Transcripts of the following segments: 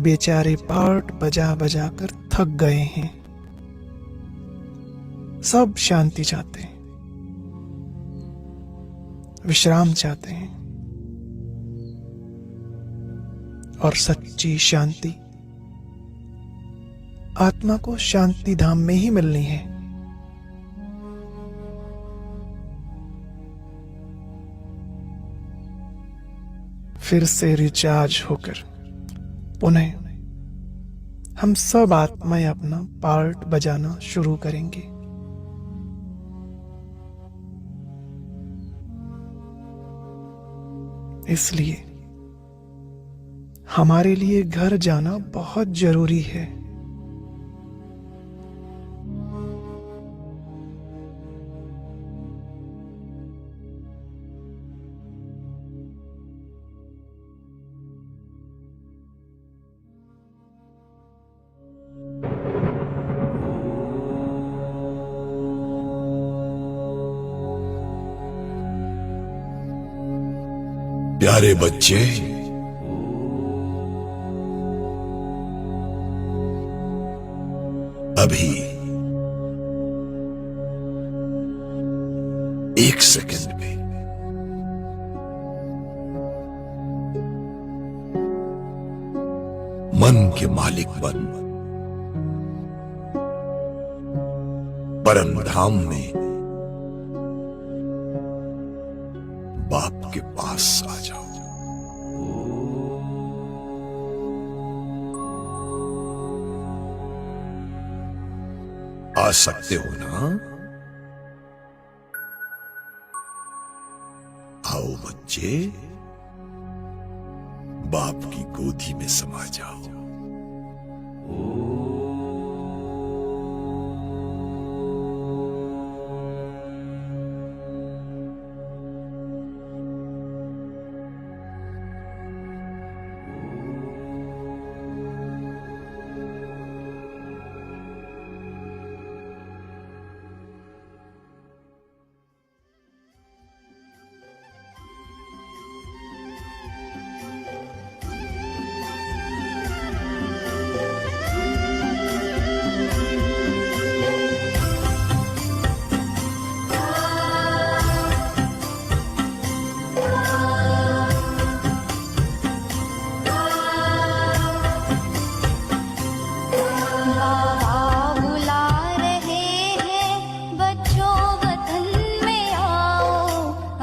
बेचारे पार्ट बजा बजा कर थक गए हैं। सब शांति चाहते हैं, विश्राम चाहते हैं, और सच्ची शांति आत्मा को शांति धाम में ही मिलनी है। फिर से रिचार्ज होकर पुनः हम सब आत्माएं अपना पार्ट बजाना शुरू करेंगे। इसलिए हमारे लिए घर जाना बहुत जरूरी है। प्यारे बच्चे, अभी 1 सेकंड में मन के मालिक बन परम धाम में बाप के पास आ जाओ। आ सकते हो ना? आओ बच्चे, बाप की गोदी में समा जाओ।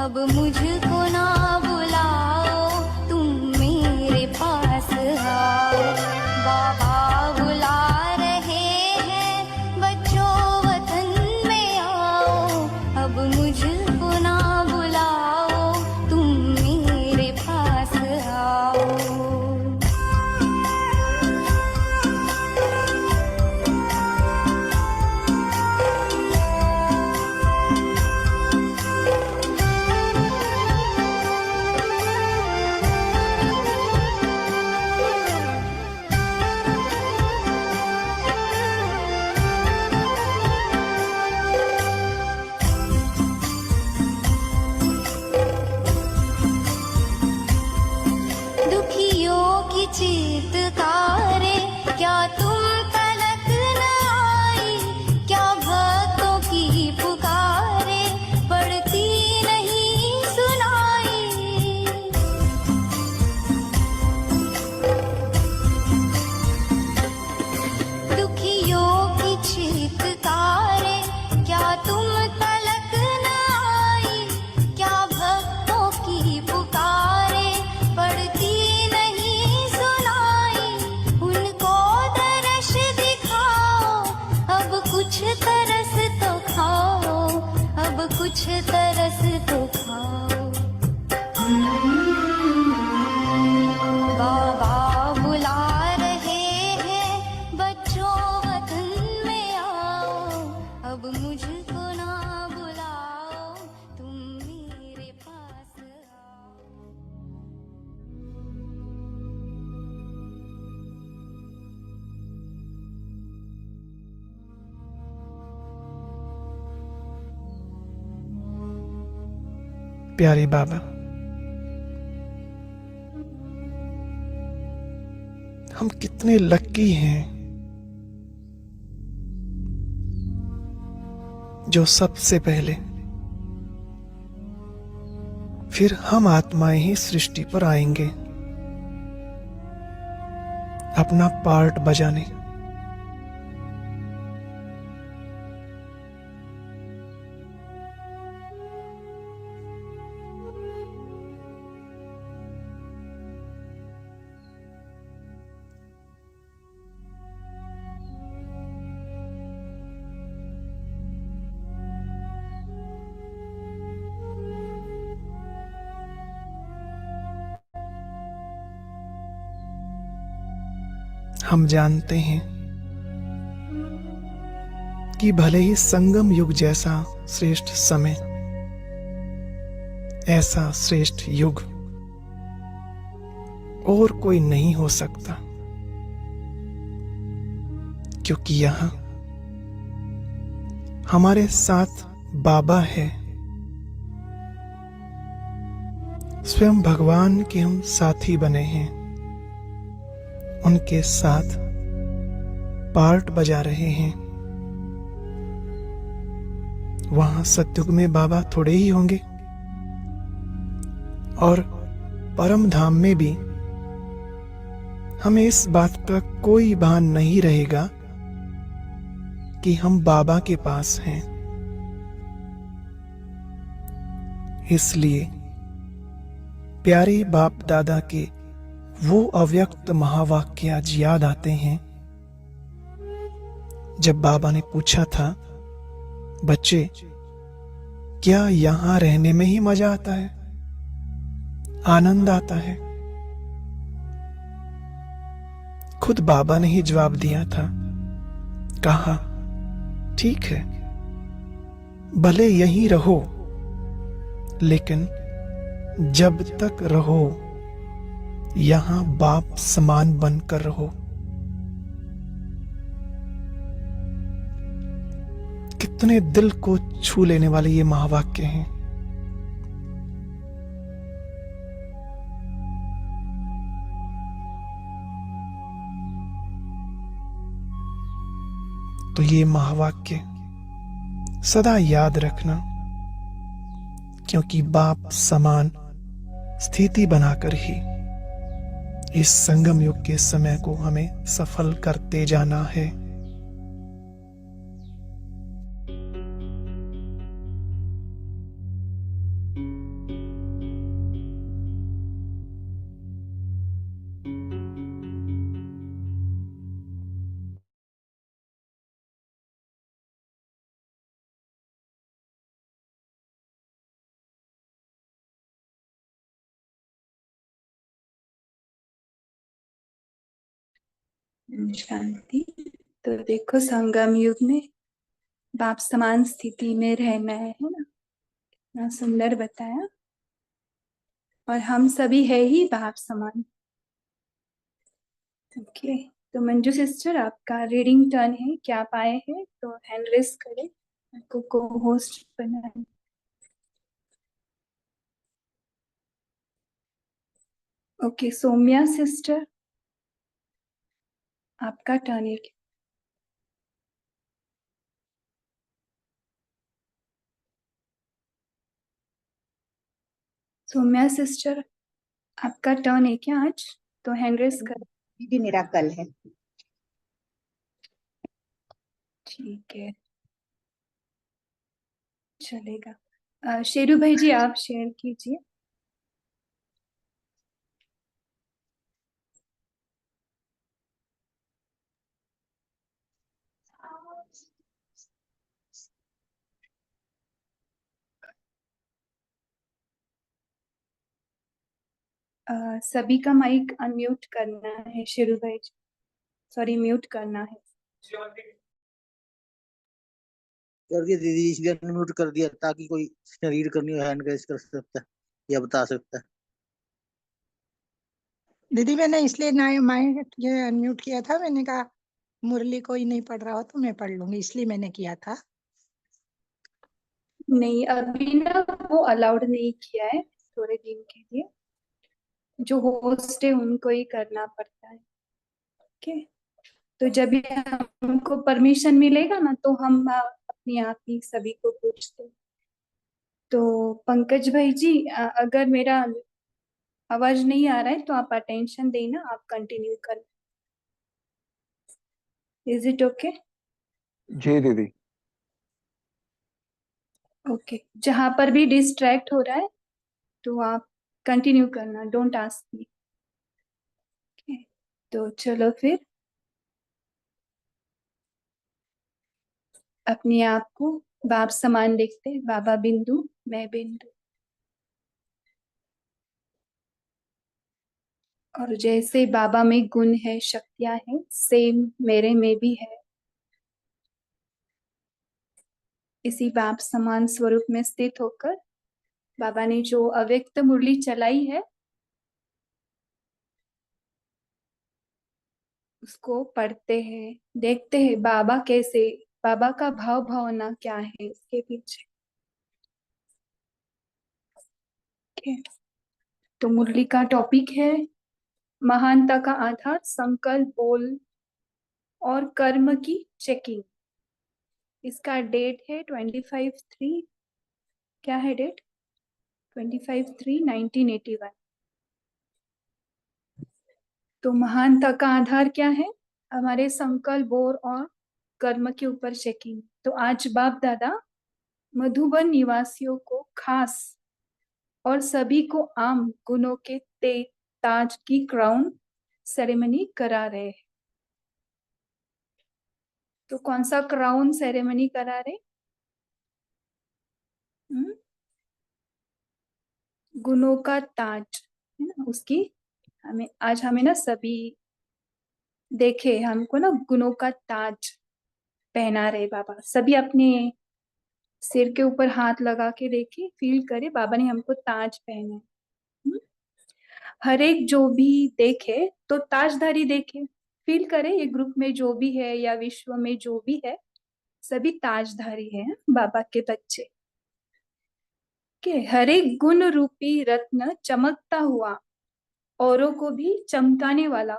अब मुझको ना बुलाओ, तुम मेरे पास आओ। बाबा बुला रहे हैं, बच्चों वतन में आओ। अब मुझको ना बुलाओ, तुम मेरे पास आओ। चीत्कारे क्या तुम तलक न आई? क्या भक्तों की पुकारे पड़ती नहीं सुनाई? दुखियों की चीत्कारे क्या तुम तलक न आई? क्या भक्तों की पुकारे पड़ती कुछ तरस तो खाओ, अब कुछ तरस तो खाओ। बाबा बुला रहे हैं, बच्चों वतन में आओ। अब मुझको ना बुलाओ, तुम मेरे पास आओ। प्यारे बाबा, हम कितने लक्की हैं जो सबसे पहले फिर हम आत्माएं ही सृष्टि पर आएंगे अपना पार्ट बजाने। हम जानते हैं कि भले ही संगम युग जैसा श्रेष्ठ समय, ऐसा श्रेष्ठ युग और कोई नहीं हो सकता, क्योंकि यहां हमारे साथ बाबा है। स्वयं भगवान के हम साथी बने हैं, उनके साथ पार्ट बजा रहे हैं। वहां सतयुग में बाबा थोड़े ही होंगे और परम धाम में भी हमें इस बात का कोई भान नहीं रहेगा कि हम बाबा के पास हैं। इसलिए प्यारे बाप दादा के वो अव्यक्त महावाक्य आज याद आते हैं, जब बाबा ने पूछा था, बच्चे क्या यहां रहने में ही मजा आता है, आनंद आता है? खुद बाबा ने ही जवाब दिया था, कहा ठीक है, भले यहीं रहो, लेकिन जब तक रहो यहां बाप समान बनकर रहो। कितने दिल को छू लेने वाले ये महावाक्य हैं। तो ये महावाक्य सदा याद रखना, क्योंकि बाप समान स्थिति बनाकर ही इस संगम युग के समय को हमें सफल करते जाना है। शांति। तो देखो, संगम युग में बाप समान स्थिति में रहना है ना, इतना सुंदर बताया। और हम सभी है ही बाप समान। ओके, तो मंजू सिस्टर, आपका रीडिंग टर्न है। क्या आप आए हैं तो हैंड रेस करें, आपको को होस्ट बनाए। ओके, सौम्या सिस्टर, आपका टर्न है। सौम्या सिस्टर, आपका टर्न है क्या आज? तो हैंड रेस करें। दीदी मेरा कल है। ठीक है, चलेगा। शेरू भाई जी, आप शेयर कीजिए। सभी का माइक अनम्यूट करना है। शेरू भाई, सॉरी, म्यूट करना है। कर दिया दीदी, इसलिए अनम्यूट कर दिया ताकि कोई रीड करनी हो हैंड रेस कर सकता है या बता सकता है। दीदी मैंने इसलिए ना माइक ये अनम्यूट किया था, मैंने कहा मुरली कोई नहीं पढ़ रहा हो तो मैं पढ़ लूंगी, इसलिए मैंने किया था। नहीं, अभी ना वो अलाउड नहीं किया है थोड़े दिन के लिए। जो होस्ट है उनको ही करना पड़ता है। ओके, तो जब भी हमको परमिशन मिलेगा ना तो हम अपने आप ही सभी को पूछते हैं। तो पंकज भाई जी, अगर मेरा आवाज नहीं आ रहा है तो आप अटेंशन देना, आप कंटिन्यू कर। Is it okay? जी दीदी। ओके, जहां पर भी डिस्ट्रैक्ट हो रहा है तो आप कंटिन्यू करना, डोंट आस्क मी। तो चलो फिर अपने आप को बाप समान देखते हैं, बाबा बिंदु, मैं बिंदु। और जैसे बाबा में गुण है, शक्तियां हैं, सेम मेरे में भी है। इसी बाप समान स्वरूप में स्थित होकर बाबा ने जो अव्यक्त मुरली चलाई है उसको पढ़ते हैं, देखते हैं बाबा कैसे, बाबा का भाव भावना क्या है इसके पीछे। Okay. तो मुरली का टॉपिक है महानता का आधार, संकल्प, बोल और कर्म की चेकिंग। इसका डेट है 25/3, क्या है डेट? 25/3/1981। तो महानता का आधार क्या है? हमारे संकल्प, बोल और कर्म के ऊपर चेकिंग। तो आज बाप दादा मधुबन निवासियों को खास और सभी को आम गुणों के ताज की क्राउन सेरेमनी करा रहे हैं। तो कौन सा क्राउन सेरेमनी करा रहे? गुणों का ताज है ना, उसकी हमें ना सभी देखे, हमको ना गुणों का ताज पहना रहे बाबा। सभी अपने सिर के ऊपर हाथ लगा के देखे, फील करे बाबा ने हमको ताज पहना है। हर एक जो भी देखे तो ताजधारी देखे, फील करे ये ग्रुप में जो भी है या विश्व में जो भी है सभी ताजधारी है बाबा के बच्चे के। हर एक गुण रूपी रत्न चमकता हुआ औरों को भी चमकाने वाला।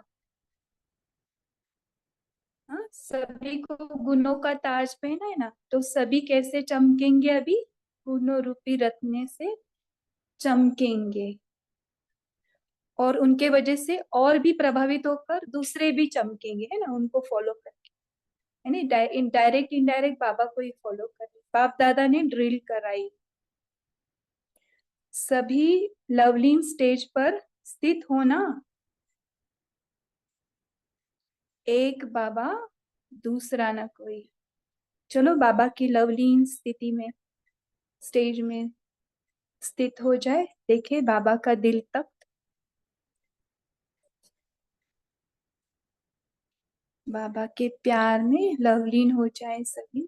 हाँ, सभी को गुणों का ताज पहना है ना, तो सभी कैसे चमकेंगे? अभी गुणों रूपी रत्न से चमकेंगे और उनके वजह से और भी प्रभावित होकर दूसरे भी चमकेंगे, है ना, उनको फॉलो करके, है ना, डायरेक्ट इनडायरेक्ट बाबा को ही फॉलो करे। बाप दादा ने ड्रिल कराई। सभी लवलीन स्टेज पर स्थित होना, एक बाबा दूसरा न कोई। चलो बाबा की लवलीन स्थिति में स्टेज में स्थित हो जाए, देखे बाबा का दिल तक, बाबा के प्यार में लवलीन हो जाए सभी।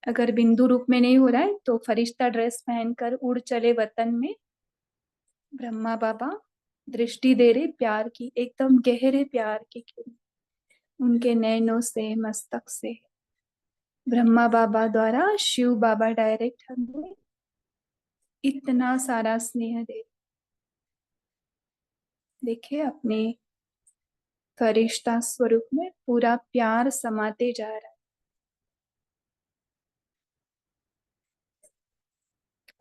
अगर बिंदु रूप में नहीं हो रहा है तो फरिश्ता ड्रेस पहनकर उड़ चले वतन में। ब्रह्मा बाबा दृष्टि दे रहे प्यार की, एकदम गहरे प्यार की किरण उनके नैनों से, मस्तक से। ब्रह्मा बाबा द्वारा शिव बाबा डायरेक्ट हमें इतना सारा स्नेह दे। देखिए अपने फरिश्ता स्वरूप में पूरा प्यार समाते जा रहा है।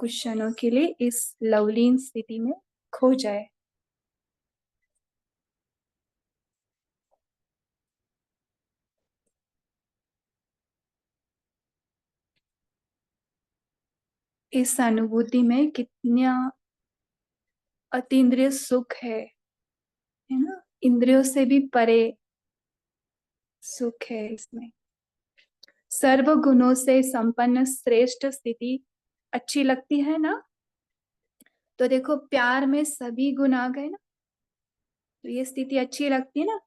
कुछ क्षणों के लिए इस लवलीन स्थिति में खो जाए। इस अनुभूति में कितना अतीन्द्रिय सुख है ना, इंद्रियों से भी परे सुख है इसमें। सर्व गुणों से संपन्न श्रेष्ठ स्थिति अच्छी लगती है ना। तो देखो प्यार में सभी गुण आ गए ना, तो ये स्थिति अच्छी लगती है ना।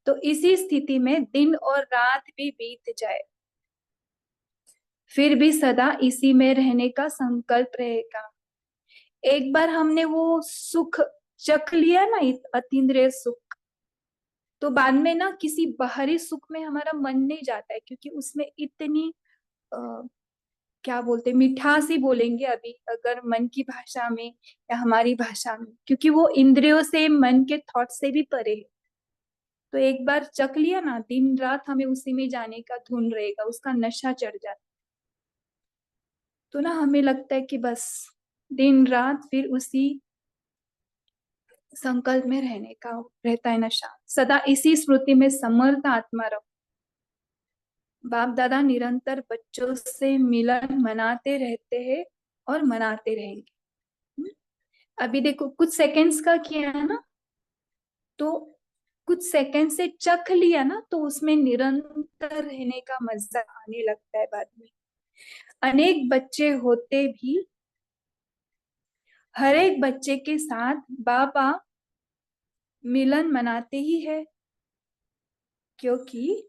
तो इसी स्थिति में दिन और रात भी बीत जाए फिर भी सदा इसी में रहने का संकल्प रहेगा। एक बार हमने वो सुख चख लिया ना, अतीन्द्रिय सुख, तो बाद में ना किसी बाहरी सुख में हमारा मन नहीं जाता है, क्योंकि उसमें इतनी क्या बोलते, मिठास ही बोलेंगे अभी अगर मन की भाषा में या हमारी भाषा में, क्योंकि वो इंद्रियों से, मन के थॉट से भी परे है। तो एक बार चख लिया ना, दिन रात हमें उसी में जाने का धुन रहेगा, उसका नशा चढ़ जाता। तो ना हमें लगता है कि बस दिन रात फिर उसी संकल्प में रहने का रहता है नशा। सदा इसी स्मृति में समर्थ आत्मा रहो। बाप दादा निरंतर बच्चों से मिलन मनाते रहते हैं और मनाते रहेंगे। अभी देखो कुछ सेकंड्स का किया है ना, तो कुछ सेकंड से चख लिया ना, तो उसमें निरंतर रहने का मजा आने लगता है बाद में। अनेक बच्चे होते भी हर एक बच्चे के साथ बाबा मिलन मनाते ही है, क्योंकि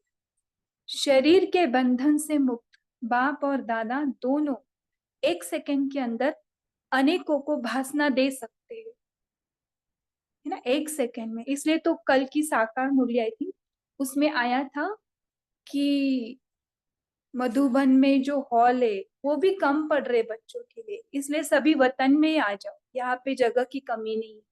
शरीर के बंधन से मुक्त बाप और दादा दोनों एक सेकंड के अंदर अनेकों को भासना दे सकते हैं, है ना, एक सेकंड में। इसलिए तो कल की साकार मुरली आई थी, उसमें आया था कि मधुबन में जो हॉल है वो भी कम पड़ रहे बच्चों के लिए, इसलिए सभी वतन में ही आ जाओ, यहाँ पे जगह की कमी नहीं है।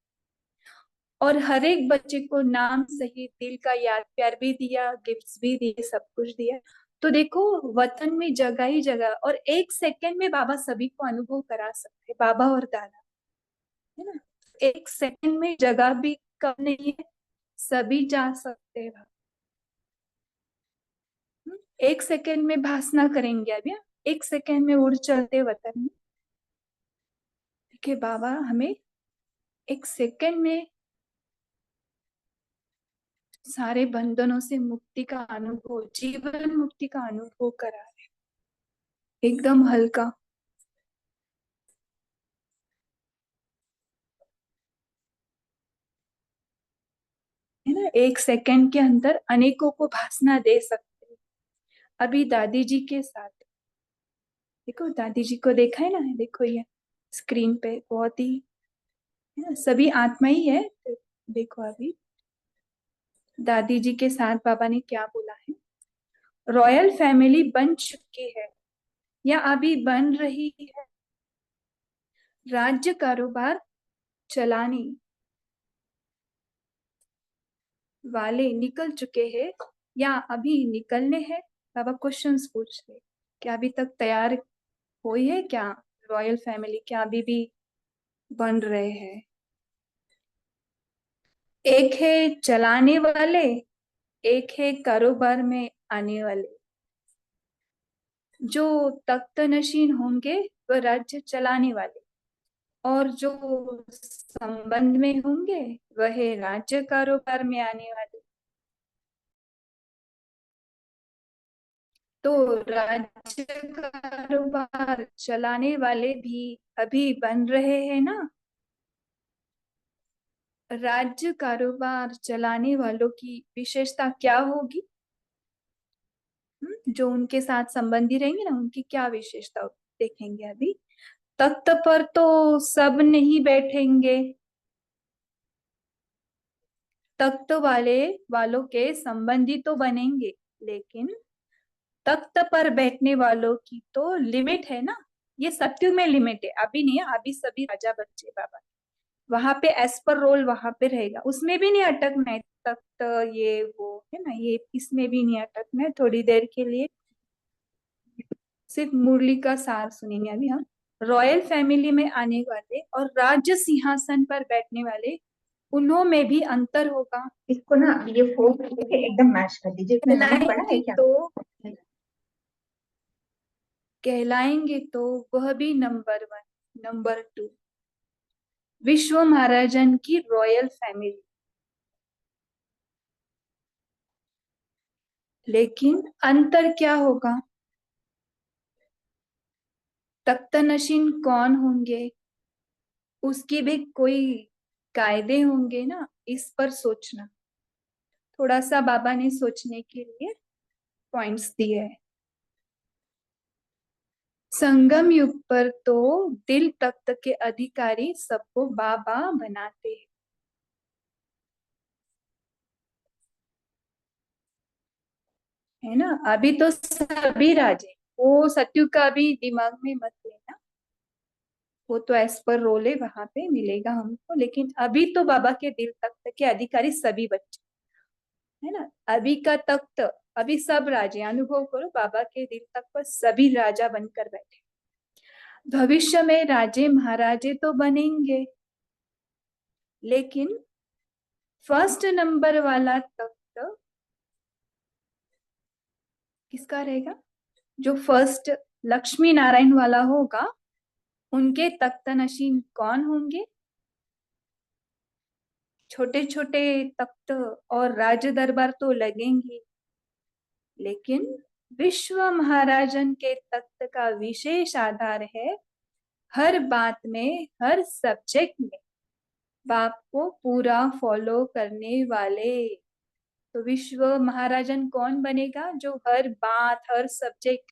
और हर एक बच्चे को नाम सहित दिल का याद प्यार भी दिया, गिफ्ट्स भी दिए, सब कुछ दिया। तो देखो वतन में जगह ही जगह, और एक सेकंड में बाबा सभी को अनुभव करा सकते हैं, बाबा और दादा, है ना। एक सेकंड में जगह भी कम नहीं है, सभी जा सकते हैं। एक सेकंड में भाषण करेंगे अभी, एक सेकंड में उड़ चलते वतन में। देखिए बाबा हमें एक सेकंड में सारे बंधनों से मुक्ति का अनुभव, जीवन मुक्ति का अनुभव करा रहे, एकदम हल्का। है ना, एक सेकंड के अंदर अनेकों को भाषण दे सकते हैं। अभी दादी जी के साथ देखो, दादी जी को देखा है ना, देखो ये स्क्रीन पे बहुत ही, है ना, सभी आत्मा ही है। तो देखो अभी दादी जी के साथ बाबा ने क्या बोला है। रॉयल फैमिली बन चुकी है या अभी बन रही है, राज्य कारोबार चलाने वाले निकल चुके हैं या अभी निकलने हैं। बाबा क्वेश्चंस पूछ रहे, क्या अभी तक तैयार हुई है क्या रॉयल फैमिली, क्या अभी भी बन रहे हैं। एक है चलाने वाले, एक है कारोबार में आने वाले। जो तख्त नशीन होंगे वह राज्य चलाने वाले, और जो संबंध में होंगे वह राज्य कारोबार में आने वाले। तो राज्य कारोबार चलाने वाले भी अभी बन रहे हैं ना। राज्य कारोबार चलाने वालों की विशेषता क्या होगी, जो उनके साथ संबंधी रहेंगे ना, उनकी क्या विशेषता होगी देखेंगे अभी। तख्त पर तो सब नहीं बैठेंगे, तख्त वालों के संबंधी तो बनेंगे, लेकिन तख्त पर बैठने वालों की तो लिमिट है ना। ये सत्युग में लिमिट है, अभी नहीं है, अभी सभी राजा बच्चे बाबा, वहां पे एज पर रोल वहां पे रहेगा, उसमें भी नहीं अटकना है। तख्त ये वो है ना, ये इसमें भी नहीं अटकना है। थोड़ी देर के लिए सिर्फ मुरली का सार सुनेंगे अभी हम। रॉयल फैमिली में आने वाले और राज्य सिंहासन पर बैठने वाले, उनमें भी अंतर होगा। इसको ना ये फोन करके एकदम मैच कर दीजिए, इसमें नाम पड़ा है क्या? कहलाएंगे तो वह भी नंबर 1, नंबर 2 विश्व महाराजन की रॉयल फैमिली। लेकिन अंतर क्या होगा, तख्तनशीन कौन होंगे, उसकी भी कोई कायदे होंगे ना, इस पर सोचना। थोड़ा सा बाबा ने सोचने के लिए पॉइंट्स दिए हैं। संगम युग पर तो दिल तख्त के अधिकारी सबको बाबा बनाते हैं, है ना। अभी तो सभी राजे, वो सत्युग का भी दिमाग में मत लेना, वो तो एज पर रोल है, वहां पे मिलेगा हमको। लेकिन अभी तो बाबा के दिल तख्त के अधिकारी सभी बच्चे है ना। अभी का तख्त, अभी सब राजे, अनुभव करो, बाबा के दिल तक पर सभी राजा बनकर बैठे। भविष्य में राजे महाराजे तो बनेंगे, लेकिन फर्स्ट नंबर वाला तख्त किसका रहेगा? जो फर्स्ट लक्ष्मी नारायण वाला होगा, उनके तख्त नशीन कौन होंगे? छोटे छोटे तख्त और राज दरबार तो लगेंगे, लेकिन विश्व महाराजन के तख्त का विशेष आधार है हर बात में, हर सब्जेक्ट में बाप को पूरा फॉलो करने वाले। तो विश्व महाराजन कौन बनेगा? जो हर बात, हर सब्जेक्ट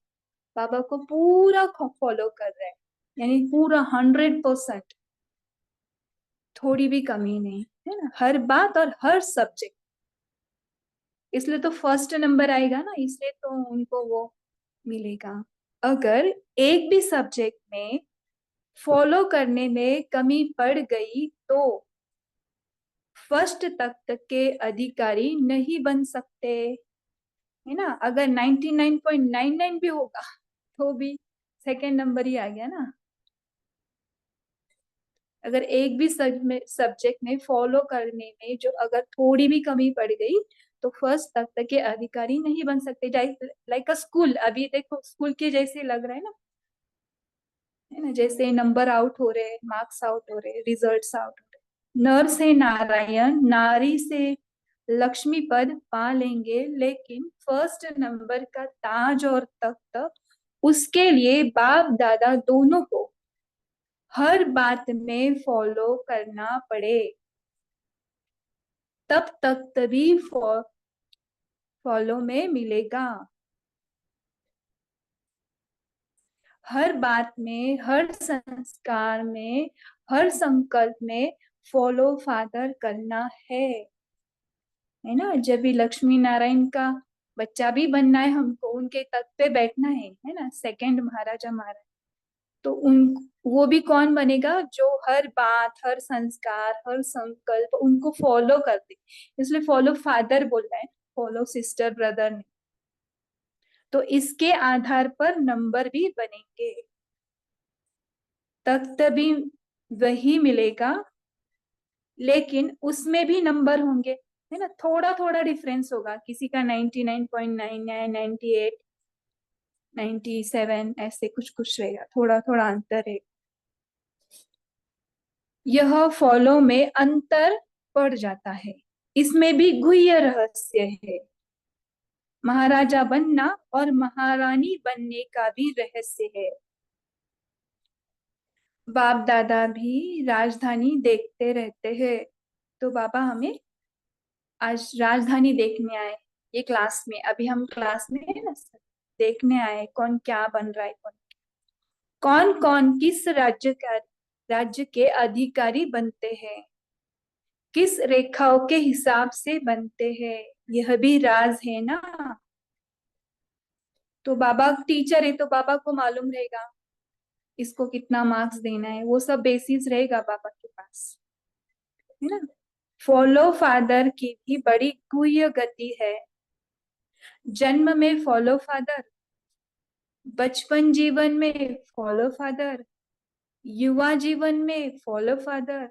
बाबा को पूरा फॉलो कर रहे हैं, यानी पूरा 100%, थोड़ी भी कमी नहीं, है ना, हर बात और हर सब्जेक्ट। इसलिए तो फर्स्ट नंबर आएगा ना, इसलिए तो उनको वो मिलेगा। अगर एक भी सब्जेक्ट में फॉलो करने में कमी पड़ गई तो फर्स्ट तक के अधिकारी नहीं बन सकते, है ना। अगर 99.99 भी होगा तो भी सेकेंड नंबर ही आ गया ना। अगर एक भी सब्जेक्ट में फॉलो करने में जो अगर थोड़ी भी कमी पड़ गई तो फर्स्ट तक के अधिकारी नहीं बन सकते। लाइक अ स्कूल, अभी देखो स्कूल के जैसे लग रहा है ना, जैसे नंबर आउट हो रहे, मार्क्स आउट हो रहे, रिजल्ट्स आउट हो रहे। नर से नारायण, नारी से लक्ष्मी पद पा लेंगे, लेकिन फर्स्ट नंबर का ताज और तख्त उसके लिए बाप दादा दोनों को हर बात में फॉलो करना पड़े, तब तक तभी फॉलो में मिलेगा। हर बात में, हर संस्कार में, हर संकल्प में फॉलो फादर करना है ना। जब भी लक्ष्मी नारायण का बच्चा भी बनना है हमको, उनके तख्त पे बैठना है ना, सेकंड महाराजा महाराज, तो उन वो भी कौन बनेगा? जो हर बात, हर संस्कार, हर संकल्प उनको फॉलो करते, इसलिए फॉलो फादर बोल रहा है, फॉलो सिस्टर ब्रदर ने। तो इसके आधार पर नंबर भी बनेंगे, तख्त भी वही मिलेगा, लेकिन उसमें भी नंबर होंगे, है ना। थोड़ा थोड़ा डिफरेंस होगा, किसी का 99.99, 98, 97, ऐसे कुछ कुछ रहेगा, थोड़ा थोड़ा अंतर है। यह फॉलो में अंतर पड़ जाता है, इसमें भी गुह्य रहस्य है। महाराजा बनना और महारानी बनने का भी रहस्य है। बाप दादा भी राजधानी देखते रहते हैं, तो बाबा हमें आज राजधानी देखने आए, ये क्लास में, अभी हम क्लास में है ना, देखने आए कौन क्या बन रहा है, कौन कौन किस राज्य के अधिकारी बनते हैं, किस रेखाओं के हिसाब से बनते हैं, यह भी राज है ना। तो बाबा टीचर है तो बाबा को मालूम रहेगा इसको कितना मार्क्स देना है, वो सब बेसिस रहेगा बाबा के पास, है ना। फॉलो फादर की भी बड़ी गुह्य गति है। जन्म में फॉलो फादर, बचपन जीवन में फॉलो फादर, युवा जीवन में फॉलो फादर,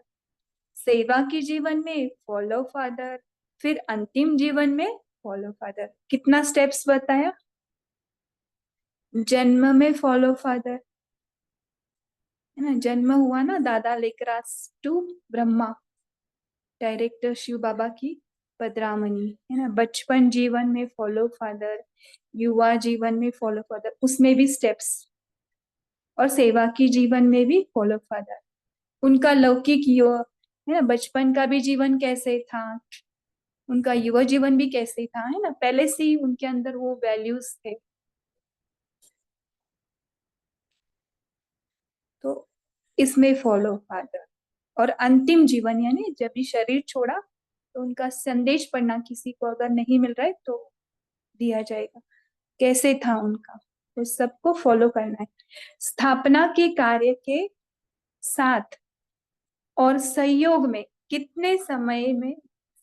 सेवा के जीवन में फॉलो फादर, फिर अंतिम जीवन में फॉलो फादर। कितना स्टेप्स बताया? जन्म में फॉलो फादर, है ना, जन्म हुआ ना दादा लेकराज टू ब्रह्मा, डायरेक्टर शिव बाबा की पदरामणि, है ना। बचपन जीवन में फॉलो फादर, युवा जीवन में फॉलो फादर, उसमें भी स्टेप्स, और सेवा की जीवन में भी फॉलो फादर। उनका लौकिक है ना, बचपन का भी जीवन कैसे था, उनका युवा जीवन भी कैसे था, है ना, पहले से ही उनके अंदर वो वैल्यूज थे। तो इसमें फॉलो फादर, और अंतिम जीवन यानी जब भी शरीर छोड़ा तो उनका संदेश पढ़ना किसी को अगर नहीं मिल रहा है तो दिया जाएगा, कैसे था उनका। तो सबको फॉलो करना है। स्थापना के कार्य के साथ और सहयोग में कितने समय में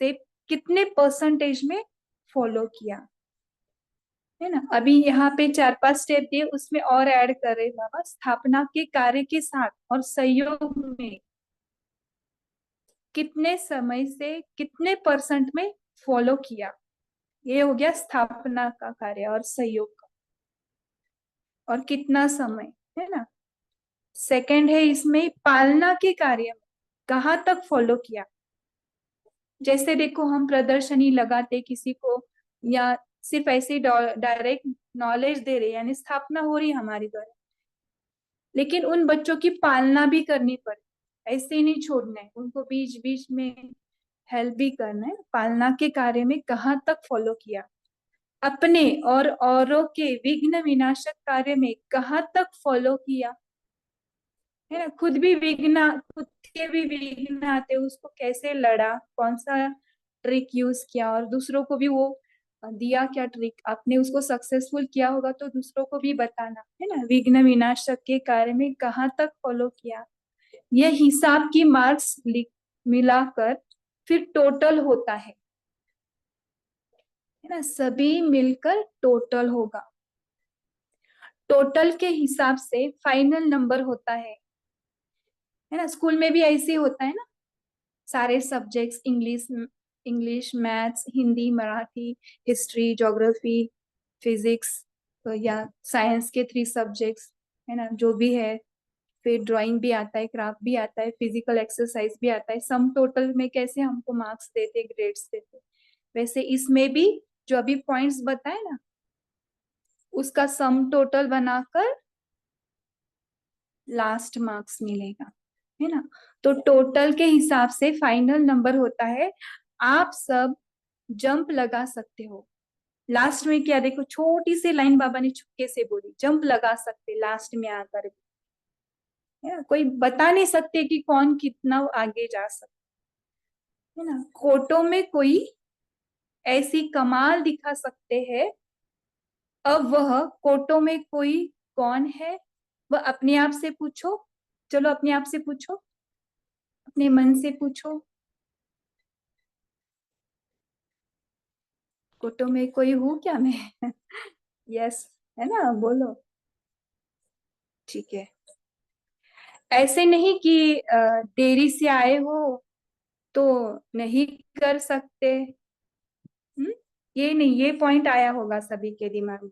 से कितने परसेंटेज में फॉलो किया, है ना। अभी यहाँ पे 4-5 स्टेप दिए, उसमें और ऐड कर रहे बाबा, स्थापना के कार्य के साथ और सहयोग में कितने समय से कितने परसेंट में फॉलो किया। ये हो गया स्थापना का कार्य और सहयोग का, और कितना समय, है ना। सेकंड है इसमें पालना के कार्य में कहाँ तक फॉलो किया। जैसे देखो हम प्रदर्शनी लगाते किसी को, या सिर्फ ऐसे डायरेक्ट नॉलेज दे रहे, यानी स्थापना हो रही हमारी द्वारा, लेकिन उन बच्चों की पालना भी करनी पड़े, ऐसे ही नहीं छोड़ना है, उनको बीच बीच में हेल्प भी करना है। पालना के कार्य में कहाँ तक फॉलो किया, अपने और औरों के विघ्न विनाशक कार्य में कहाँ तक फॉलो किया, है ना। खुद के भी विघ्न आते, उसको कैसे लड़ा, कौन सा ट्रिक यूज किया, और दूसरों को भी वो दिया क्या ट्रिक, आपने उसको सक्सेसफुल किया होगा तो दूसरों को भी बताना, है ना। विघ्न विनाशक के कार्य में कहाँ तक फॉलो किया, यह हिसाब की मार्क्स मिलाकर फिर टोटल होता है ना। सभी मिलकर टोटल होगा, टोटल के हिसाब से फाइनल नंबर होता है ना। स्कूल में भी ऐसे ही होता है ना, सारे subjects, English maths Hindi Marathi history geography physics, या साइंस के 3 सब्जेक्ट्स, है ना, जो भी है। फिर ड्राइंग भी आता है, क्राफ्ट भी आता है, फिजिकल एक्सरसाइज भी आता है। सम टोटल में कैसे हमको मार्क्स देते, ग्रेड्स देते, वैसे इसमें भी जो अभी पॉइंट्स बताए ना, उसका सम टोटल बनाकर लास्ट मार्क्स मिलेगा, है ना। तो टोटल के हिसाब से फाइनल नंबर होता है। आप सब जंप लगा सकते हो। लास्ट में क्या देखो, छोटी सी लाइन बाबा ने चुपके से बोली, जंप लगा सकते लास्ट में आकर भी, है ना। कोई बता नहीं सकते कि कौन कितना आगे जा सकता, है ना। कोटों में कोई ऐसी कमाल दिखा सकते हैं। अब वह कोटों में कोई कौन है, वह अपने आप से पूछो। चलो अपने आप से पूछो, अपने मन से पूछो। कोटो में कोई हूँ क्या मैं? यस, है ना, बोलो। ठीक है, ऐसे नहीं कि देरी से आए हो तो नहीं कर सकते। ये नहीं, ये पॉइंट आया होगा सभी के दिमाग में।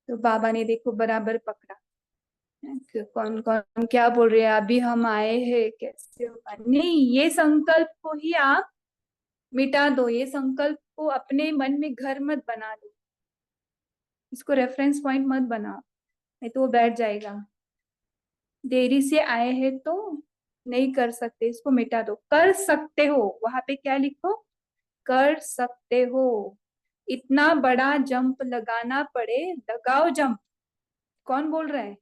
तो बाबा ने देखो बराबर पकड़ा, कि कौन कौन क्या बोल रहे हैं, अभी हम आए हैं कैसे होगा। नहीं, ये संकल्प को ही आप मिटा दो, ये संकल्प को अपने मन में घर मत बना दो, इसको रेफरेंस पॉइंट मत बनाओ, नहीं तो वो बैठ जाएगा। देरी से आए हैं तो नहीं कर सकते, इसको मिटा दो। कर सकते हो, वहां पे क्या लिखो, कर सकते हो। इतना बड़ा जंप लगाना पड़े, लगाओ जंप। कौन बोल रहा है?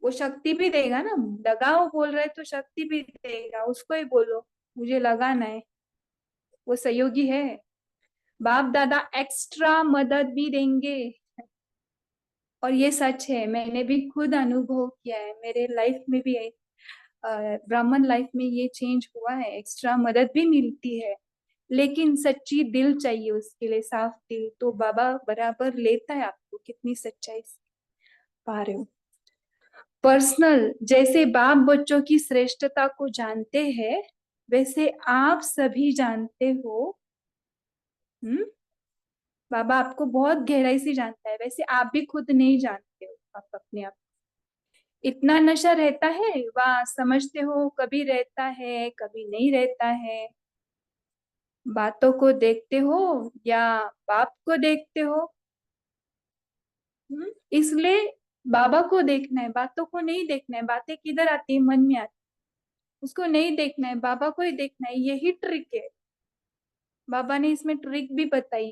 वो शक्ति भी देगा ना, लगाओ बोल रहा है तो शक्ति भी देगा, उसको ही बोलो मुझे लगाना है, वो सहयोगी है। बाप दादा एक्स्ट्रा मदद भी देंगे, और ये सच है, मैंने भी खुद अनुभव किया है, मेरे लाइफ में भी ब्राह्मण लाइफ में ये चेंज हुआ है। एक्स्ट्रा मदद भी मिलती है, लेकिन सच्ची दिल चाहिए उसके लिए, साफ दिल, तो बाबा बराबर लेता है आपको। कितनी सच्चाई से पा रहे हो। पर्सनल, जैसे बाप बच्चों की श्रेष्ठता को जानते हैं, वैसे आप सभी जानते हो। हम्म, बाबा आपको बहुत गहराई से जानता है, वैसे आप भी खुद नहीं जानते हो आप अपने आप। इतना नशा रहता है, वाह, समझते हो, कभी रहता है कभी नहीं रहता है। बातों को देखते हो या बाप को देखते हो? इसलिए बाबा को देखना है, बातों को नहीं देखना है। बातें किधर आती है? मन में आती है, उसको नहीं देखना है, बाबा को ही देखना है। यही ट्रिक है, बाबा ने इसमें ट्रिक भी बताई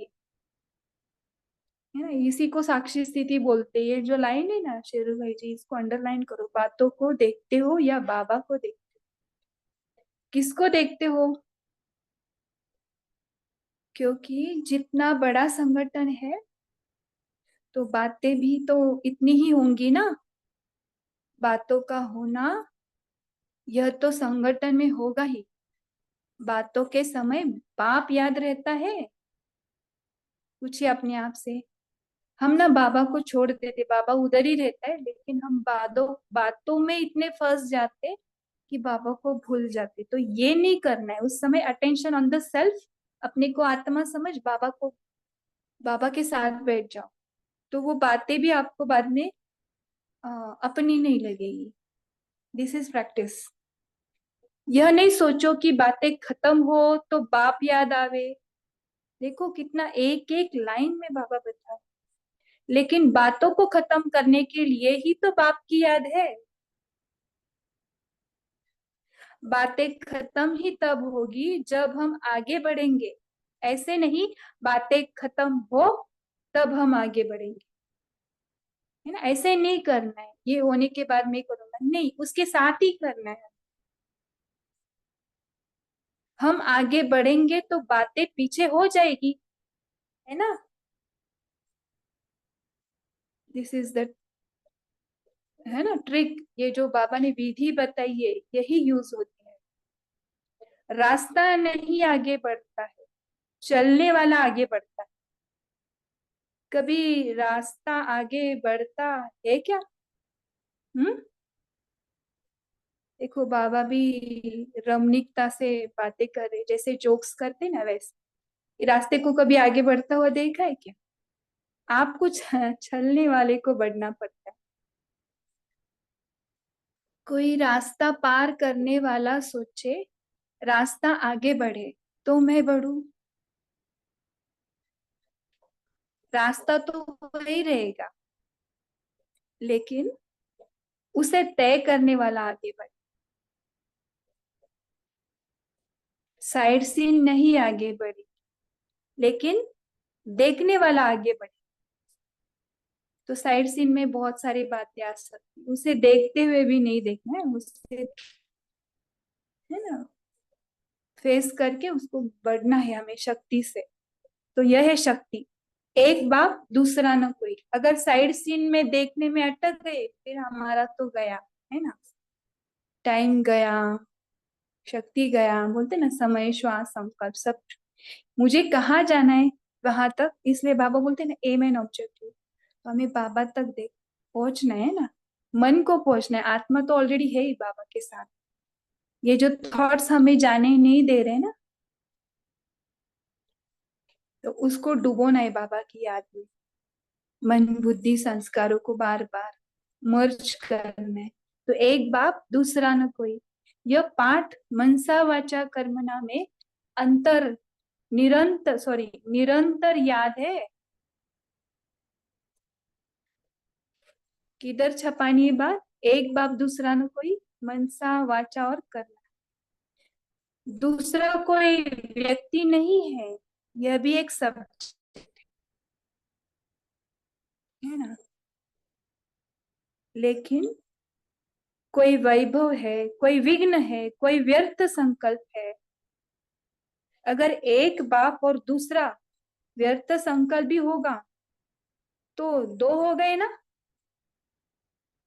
है ना। इसी को साक्षी स्थिति बोलते हैं। ये जो लाइन है ना शेरू भाई जी, इसको अंडरलाइन करो। बातों को देखते हो या बाबा को देखते हो? किसको देखते हो? क्योंकि जितना बड़ा संगठन है तो बातें भी तो इतनी ही होंगी ना। बातों का होना यह तो संगठन में होगा ही। बातों के समय बाप याद रहता है? पूछिए अपने आप से। हम ना बाबा को छोड़ देते, बाबा उधर ही रहता है, लेकिन हम बातों बातों में इतने फंस जाते कि बाबा को भूल जाते। तो ये नहीं करना है। उस समय अटेंशन ऑन द सेल्फ, अपने को आत्मा समझ, बाबा के साथ बैठ जाओ। तो वो बातें भी आपको बाद में अ, अपनी नहीं लगेगी। This is practice. यह नहीं सोचो कि बातें खत्म हो तो बाप याद आवे। देखो कितना एक एक लाइन में बाबा बता। लेकिन बातों को खत्म करने के लिए ही तो बाप की याद है। बातें खत्म ही तब होगी जब हम आगे बढ़ेंगे। ऐसे नहीं बातें खत्म हो तब हम आगे बढ़ेंगे, है ना। ऐसे नहीं करना है ये होने के बाद मैं करूंगा, नहीं, उसके साथ ही करना है। हम आगे बढ़ेंगे तो बातें पीछे हो जाएगी, है ना। दिस इज द, है ना, ट्रिक। ये जो बाबा ने विधि बताई है यही यूज होती है। रास्ता नहीं आगे बढ़ता है, चलने वाला आगे बढ़ता है। कभी रास्ता आगे बढ़ता है क्या? हम्म। देखो बाबा भी रमणीकता से बातें कर रहे, जैसे जोक्स करते ना वैसे। रास्ते को कभी आगे बढ़ता हुआ देखा है क्या? आपको चलने वाले को बढ़ना पड़ता है। कोई रास्ता पार करने वाला सोचे रास्ता आगे बढ़े तो मैं बढ़ू। रास्ता तो वही रहेगा, लेकिन उसे तय करने वाला आगे बढ़े। साइड सीन नहीं आगे बढ़ी, लेकिन देखने वाला आगे बढ़े। तो साइड सीन में बहुत सारी बातें आ सकती, उसे देखते हुए भी नहीं देखना है, उसे, है ना, फेस करके उसको बढ़ना है हमें शक्ति से। तो यह है शक्ति। एक बाप दूसरा न कोई। अगर साइड सीन में देखने में अटक गए फिर हमारा तो गया, है ना। टाइम गया, शक्ति गया, बोलते ना समय श्वास संकल्प सब। मुझे कहाँ जाना है वहां तक, इसलिए बाबा बोलते ना एम एन ऑब्जेक्टिव। तो हमें बाबा तक देख पहुंचना है ना। मन को पहुंचना है, आत्मा तो ऑलरेडी है ही बाबा के साथ। ये जो थॉट्स हमें जाने नहीं दे रहे ना, तो उसको डुबोना है बाबा की याद में। मन बुद्धि संस्कारों को बार बार मर्ज करना है। तो एक बाप दूसरा न कोई। यह पाठ मनसा वाचा कर्मणा में अंतर निरंतर याद है। किधर छपानी है बात? एक बाप दूसरा न कोई, मनसा वाचा और कर्म। दूसरा कोई व्यक्ति नहीं है, यह भी एक शब्द है ना। लेकिन कोई वैभव है, कोई विघ्न है, कोई व्यर्थ संकल्प है। अगर एक बाप और दूसरा व्यर्थ संकल्प भी होगा तो दो हो गए ना,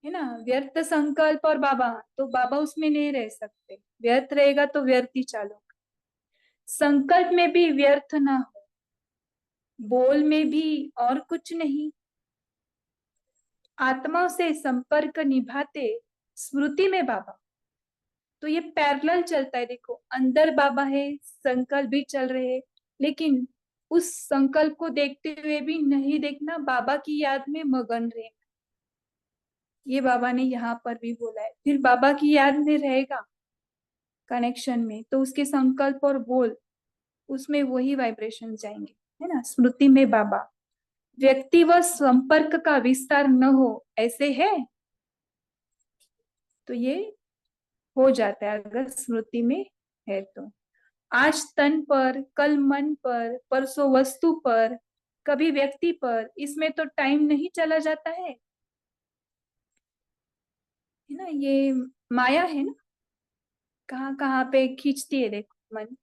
है ना। व्यर्थ संकल्प और बाबा, तो बाबा उसमें नहीं रह सकते। व्यर्थ रहेगा तो व्यर्थ ही चालू। संकल्प में भी व्यर्थ ना हो, बोल में भी और कुछ नहीं। आत्मा से संपर्क निभाते स्मृति में बाबा। तो ये पैरेलल चलता है। देखो अंदर बाबा है, संकल्प भी चल रहे हैं, लेकिन उस संकल्प को देखते हुए भी नहीं देखना, बाबा की याद में मगन रहना। ये बाबा ने यहाँ पर भी बोला है। फिर बाबा की याद में रहेगा कनेक्शन में, तो उसके संकल्प और बोल उसमें वही वाइब्रेशन जाएंगे, है ना। स्मृति में बाबा, व्यक्ति व संपर्क का विस्तार न हो, ऐसे है। तो ये हो जाता है अगर स्मृति में है तो। आज तन पर, कल मन पर, परसों वस्तु पर, कभी व्यक्ति पर, इसमें तो टाइम नहीं चला जाता है ना। ये माया है ना, कहाँ कहाँ पे खींचती है। देखो मन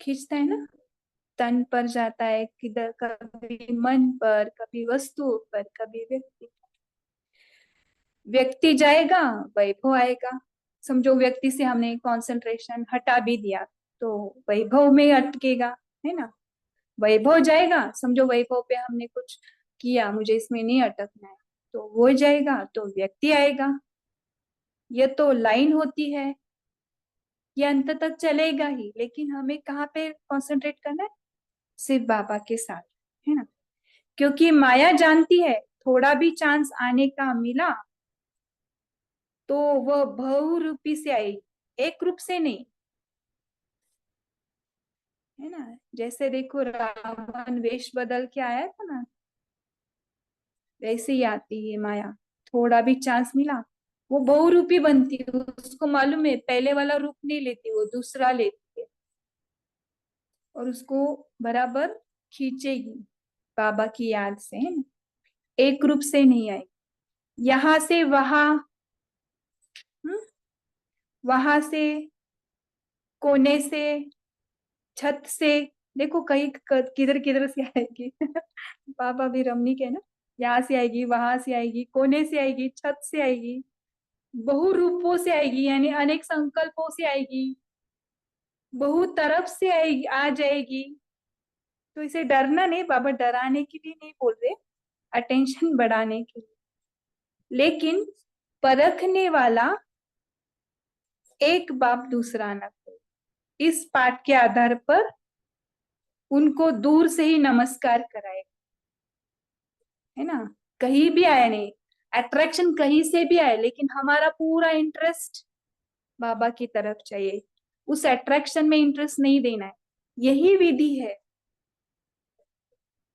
खींचता है ना। तन पर जाता है, किधर कभी मन पर, कभी वस्तु पर, कभी व्यक्ति। व्यक्ति जाएगा, वैभव आएगा। समझो व्यक्ति से हमने कंसंट्रेशन हटा भी दिया तो वैभव में अटकेगा, है ना। वैभव जाएगा, समझो वैभव पे हमने कुछ किया, मुझे इसमें नहीं अटकना है, तो वो जाएगा तो व्यक्ति आएगा। ये तो लाइन होती है, ये अंत तक चलेगा ही, लेकिन हमें कहाँ पे कंसंट्रेट करना है? सिर्फ बाबा के साथ, है ना। क्योंकि माया जानती है थोड़ा भी चांस आने का मिला तो वह बहुरूपी से आएगी, एक रूप से नहीं, है ना। जैसे देखो रावण वेश बदल के आया था ना, वैसे ही आती है माया। थोड़ा भी चांस मिला वो बहुरूपी बनती है, उसको मालूम है पहले वाला रूप नहीं लेती, वो दूसरा लेती है और उसको बराबर खींचेगी बाबा की याद से, है ना। एक रूप से नहीं आएगी। यहाँ से वहां, वहां से, कोने से, छत से, देखो कहीं किधर किधर से आएगी बाबा भी रमणीक है ना। यहाँ से आएगी, वहां से आएगी, कोने से आएगी, छत से आएगी, बहु रूपों से आएगी, यानी अनेक संकल्पों से आएगी, बहु तरफ से आएगी, आ जाएगी। तो इसे डरना नहीं, बाबा डराने के लिए नहीं बोल रहे, अटेंशन बढ़ाने के लिए। लेकिन परखने वाला एक बाप दूसरा न कोई, इस पाठ के आधार पर उनको दूर से ही नमस्कार कराए, है ना। कहीं भी आए नहीं, अट्रैक्शन कहीं से भी आए, लेकिन हमारा पूरा इंटरेस्ट बाबा की तरफ चाहिए, उस अट्रैक्शन में इंटरेस्ट नहीं देना है। यही विधि है,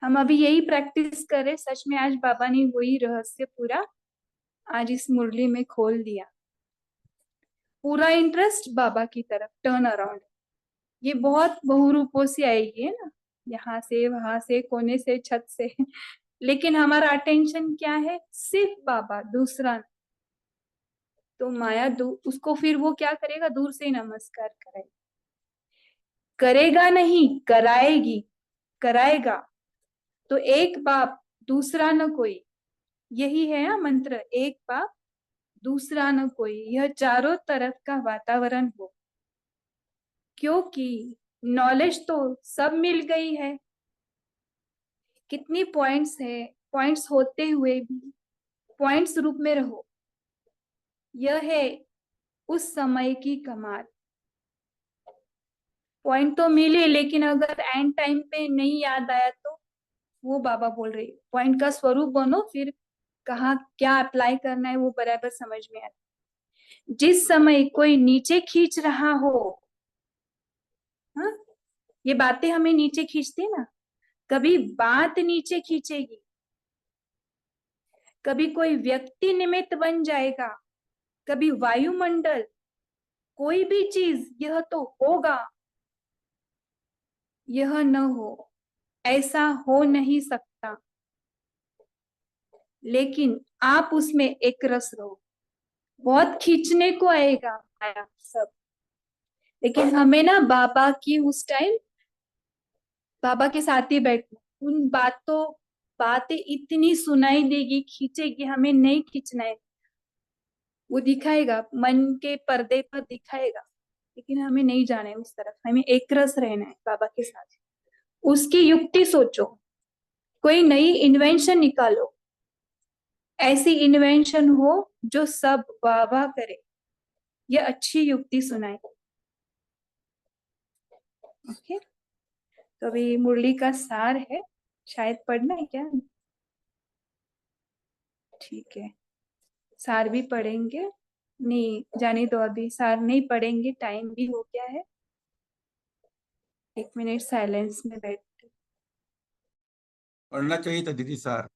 हम अभी यही प्रैक्टिस कर रहे। सच में आज बाबा ने वही रहस्य पूरा आज इस मुरली में खोल दिया। पूरा इंटरेस्ट बाबा की तरफ टर्न अराउंड। ये बहुत बहुरूपों से आएगी, है ना, यहाँ से, वहां से, कोने से, छत से लेकिन हमारा अटेंशन क्या है? सिर्फ बाबा, दूसरा। तो माया उसको फिर वो क्या करेगा? दूर से ही नमस्कार करेगा। करेगा नहीं, कराएगी, कराएगा। तो एक बाप दूसरा न कोई, यही है ना मंत्र, एक बाप दूसरा न कोई। यह चारों तरफ का वातावरण हो, क्योंकि नॉलेज तो सब मिल गई है। कितनी पॉइंट्स है, पॉइंट्स होते हुए भी पॉइंट्स रूप में रहो, यह है उस समय की कमाल। पॉइंट तो मिले, लेकिन अगर एंड टाइम पे नहीं याद आया तो वो बाबा बोल रहे पॉइंट का स्वरूप बनो, फिर कहाँ क्या अप्लाई करना है वो बराबर समझ में आता। जिस समय कोई नीचे खींच रहा हो, हाँ, ये बातें हमें नीचे खींचती ना, कभी बात नीचे खींचेगी, कभी कोई व्यक्ति निमित्त बन जाएगा, कभी वायुमंडल, कोई भी चीज, यह तो होगा, यह न हो, ऐसा हो नहीं सकता। लेकिन आप उसमें एक रस रहो। बहुत खींचने को आएगा माया सब, लेकिन हमें ना बाबा की उस टाइम बाबा के साथ ही बैठना। उन बातें इतनी सुनाई देगी, खींचेगी, हमें नहीं खींचना है। वो दिखाएगा, मन के पर्दे पर दिखाएगा, लेकिन हमें नहीं जाना है उस तरफ। हमें एक रस रहना है बाबा के साथ। उसकी युक्ति सोचो, कोई नई इन्वेंशन निकालो, ऐसी इन्वेंशन हो जो सब वाह वाह करे, ये अच्छी युक्ति सुनाए। ओके, तो अभी मुरली का सार है, शायद पढ़ना है क्या? ठीक है, सार भी पढ़ेंगे। नहीं जाने दो, अभी सार नहीं पढ़ेंगे, टाइम भी हो गया है। 1 मिनट साइलेंस में बैठ। पढ़ना चाहिए था दीदी सार।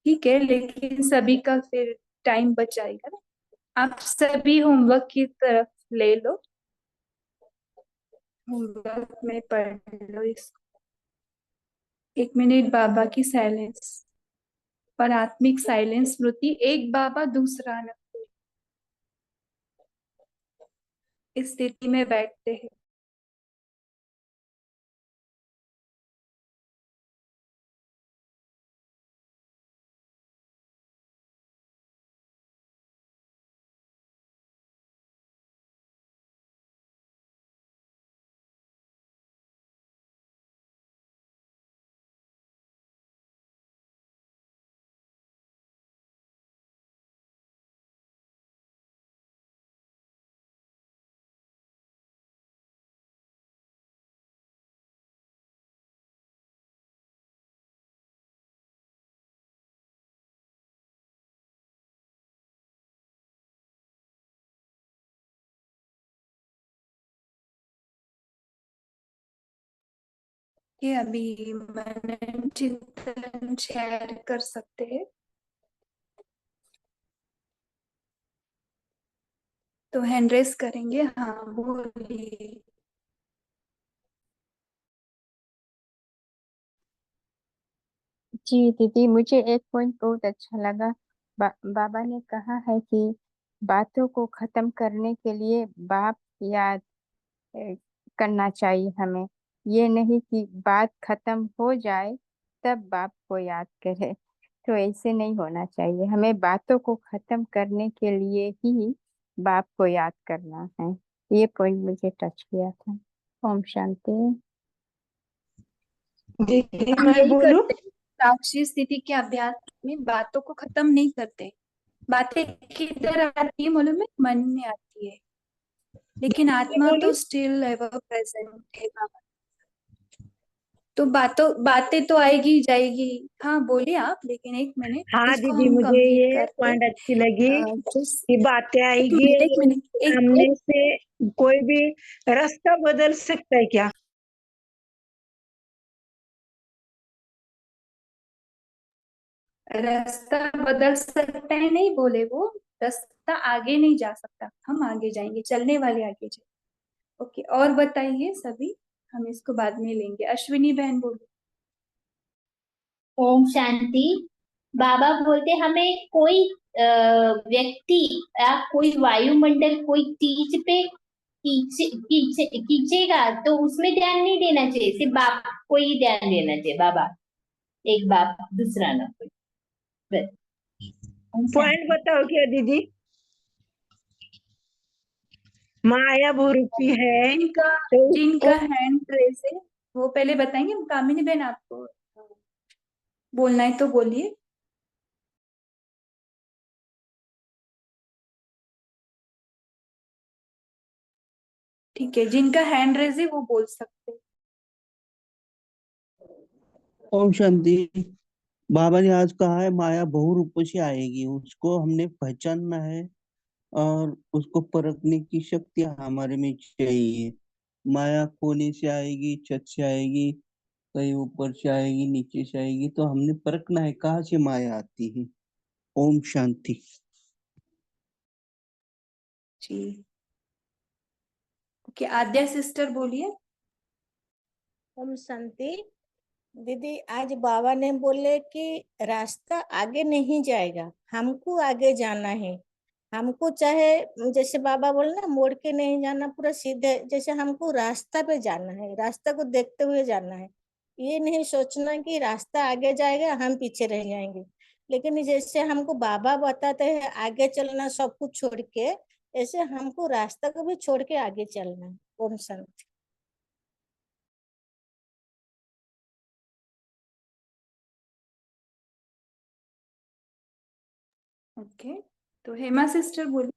ठीक है, लेकिन सभी का फिर टाइम बच जाएगा ना। आप सभी होमवर्क की तरफ ले लो, होमवर्क में पढ़ लो इसको। 1 मिनट बाबा की साइलेंस और आत्मिक साइलेंस स्मृति। एक बाबा दूसरा न कोई। इस स्थिति में बैठते हैं। ये अभी मनन चिंतन शेयर कर सकते हैं। तो हैंड रेस करेंगे। हाँ बोलिए। जी दीदी, मुझे एक पॉइंट बहुत अच्छा लगा। बाबा ने कहा है कि बातों को खत्म करने के लिए बाप याद अ, करना चाहिए हमें। ये नहीं कि बात खत्म हो जाए तब बाप को याद करे। तो ऐसे नहीं होना चाहिए, हमें बातों को खत्म करने के लिए ही बाप को याद करना है। ये पॉइंट मुझे टच किया था। ओम शांति। दीदी हम मैं यही बोलूं? करते हैं। साक्षी स्थिति के अभ्यास में बातों को खत्म नहीं करते। बातें किधर आती है मालूम है? मन में आती है, लेकिन मैं आत्मा तो बोलूं? स्टिल एवर प्रेजेंट है बाबा। तो बातें तो आएगी जाएगी। हाँ बोलिए आप, लेकिन एक मिनट हाँ इसको दीदी, हम मुझे कंप्लीट ये करते। पॉइंट अच्छी लगी जस्ट कि बातें एक आएगी, मिनट एक मिनट एक सामने एक से कोई भी रास्ता बदल सकता है क्या? रास्ता बदल सकता है नहीं बोले वो। रास्ता आगे नहीं जा सकता, हम आगे जाएंगे, चलने वाले आगे जाएंगे। ओके, और बताइए सभी। हम इसको बाद में लेंगे। अश्विनी बहन बोलो। ओम शांति। बाबा बोलते हमें कोई व्यक्ति या कोई वायुमंडल कोई चीज पे खींचेगा तो उसमें ध्यान नहीं देना चाहिए, सिर्फ बाप को ही ध्यान देना चाहिए। बाबा एक, बाप दूसरा ना कोई, बस। ओम पॉइंट शांति। बताओ क्या दीदी? माया बहुरूपी है जिनका तो जिनका उसको हैंड रेस है वो पहले बताएंगे। कामिनी बहन आपको बोलना है तो बोलिए। ठीक है, जिनका हैंड रेस है वो बोल सकते हैं। ओम शांति। बाबा ने आज कहा है माया बहुरूपों से आएगी, उसको हमने पहचानना है और उसको परखने की शक्ति हमारे में चाहिए। माया कोने से आएगी, छत से आएगी, कहीं ऊपर से आएगी, नीचे से आएगी, तो हमने परखना है कहाँ से माया आती है। ओम शांति। जी ओके, आद्या सिस्टर बोलिए। ओम शांति। दीदी आज बाबा ने बोले कि रास्ता आगे नहीं जाएगा, हमको आगे जाना है। हमको चाहे जैसे बाबा बोले ना, मोड़ के नहीं जाना, पूरा सीधे, जैसे हमको रास्ता पे जाना है, रास्ता को देखते हुए जाना है। ये नहीं सोचना कि रास्ता आगे जाएगा हम पीछे रह जाएंगे। लेकिन जैसे हमको बाबा बताते हैं आगे चलना सब कुछ छोड़ के, ऐसे हमको रास्ता को भी छोड़ के आगे चलना है। ओम शांति। ओके, तो हेमा सिस्टर बोलिए।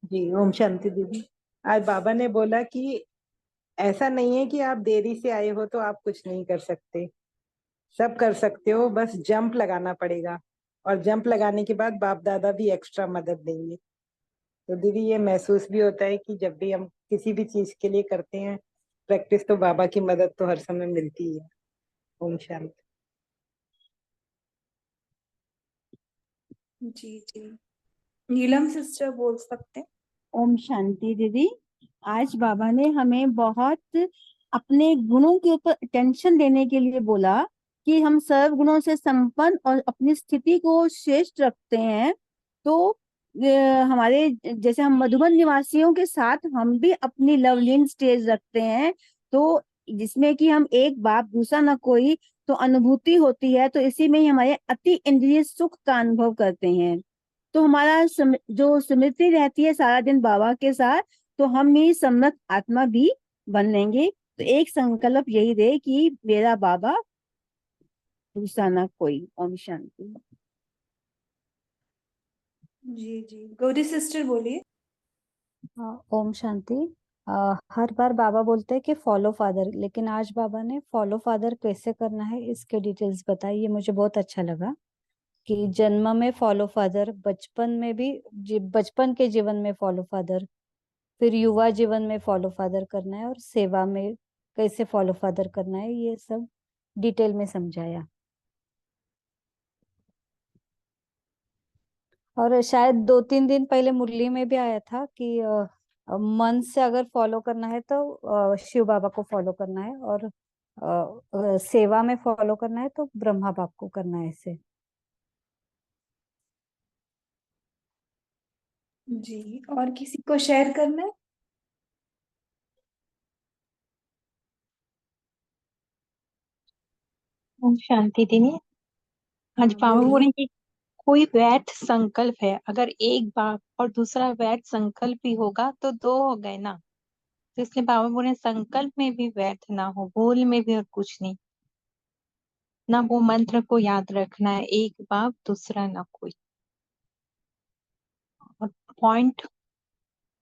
जी ओम शांति दीदी। आज बाबा ने बोला कि ऐसा नहीं है कि आप देरी से आए हो तो आप कुछ नहीं कर सकते, सब कर सकते हो, बस जंप लगाना पड़ेगा। और जंप लगाने के बाद बाप दादा भी एक्स्ट्रा मदद देंगे। तो दीदी ये महसूस भी होता है कि जब भी हम किसी भी चीज के लिए करते हैं प्रैक्टिस, तो बाबा की मदद तो हर समय मिलती ही है। ओम शांति। जी जी, नीलम सिस्टर बोल सकते हैं। ओम शांति दीदी। आज बाबा ने हमें बहुत अपने गुणों के ऊपर अटेंशन देने के लिए बोला कि हम सर्व गुणों से संपन्न और अपनी स्थिति को श्रेष्ठ रखते हैं। तो हमारे जैसे हम मधुबन निवासियों के साथ हम भी अपनी लवलीन स्टेज रखते हैं, तो जिसमें कि हम एक बाप दूसरा न कोई, तो अनुभूति होती है, तो इसी में ही हमारे अति इंद्रिय सुख का अनुभव करते हैं। तो हमारा जो स्मृति रहती है सारा दिन बाबा के साथ, तो हम ही सम्मत आत्मा भी बन लेंगे। तो एक संकल्प यही रहे कि मेरा बाबा दूसरा ना कोई। ओम शांति। जी जी, गौरी सिस्टर बोलिए। हाँ, ओम शांति। हर बार बाबा बोलते हैं कि फॉलो फादर, लेकिन आज बाबा ने फॉलो फादर कैसे करना है इसके डिटेल्स बताई। ये मुझे बहुत अच्छा लगा कि जन्म में फॉलो फादर, बचपन में भी, बचपन के जीवन में फॉलो फादर, फिर युवा जीवन में फॉलो फादर करना है, और सेवा में कैसे फॉलो फादर करना है, ये सब डिटेल में समझाया। और शायद 2-3 दिन पहले मुरली में भी आया था कि मन से अगर फॉलो करना है तो शिव बाबा को फॉलो करना है, और सेवा में फॉलो करना है तो ब्रह्मा बाप को करना है ऐसे। जी, और किसी को शेयर करना है? ओम शांति दीदी। आज बाबा बोलिए। बोले कि कोई वैध संकल्प है, अगर एक बाप और दूसरा वैध संकल्प भी होगा तो दो हो गए ना। तो इसलिए बाबा बोले संकल्प में भी वैध ना हो, बोल में भी, और कुछ नहीं ना। वो मंत्र को याद रखना है, एक बाप दूसरा ना कोई। और पॉइंट,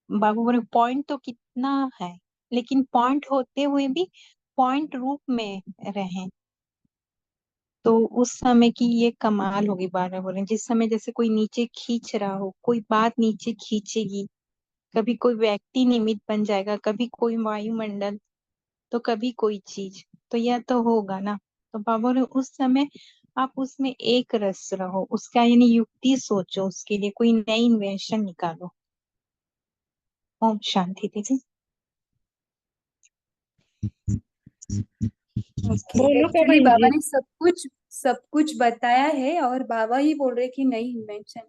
बाबा बोले पॉइंट तो कितना है, लेकिन पॉइंट होते हुए भी पॉइंट रूप में रहें, तो उस समय की ये कमाल होगी। बार बार बोले जिस समय जैसे कोई नीचे खींच रहा हो, कोई बात नीचे खींचेगी, कभी कोई व्यक्ति निमित्त बन जाएगा, कभी कोई वायुमंडल, तो कभी कोई चीज, तो यह तो होगा ना। तो बाबा बोले उस समय आप उसमें एक रस रहो, उसका यानी युक्ति सोचो, उसके लिए कोई नई इन्वेंशन निकालो। ओम शांति दीदी। ओके, बोलो एक्चुअली कबीर बाबा जी। ने सब कुछ बताया है, और बाबा ही बोल रहे कि नई इन्वेंशन।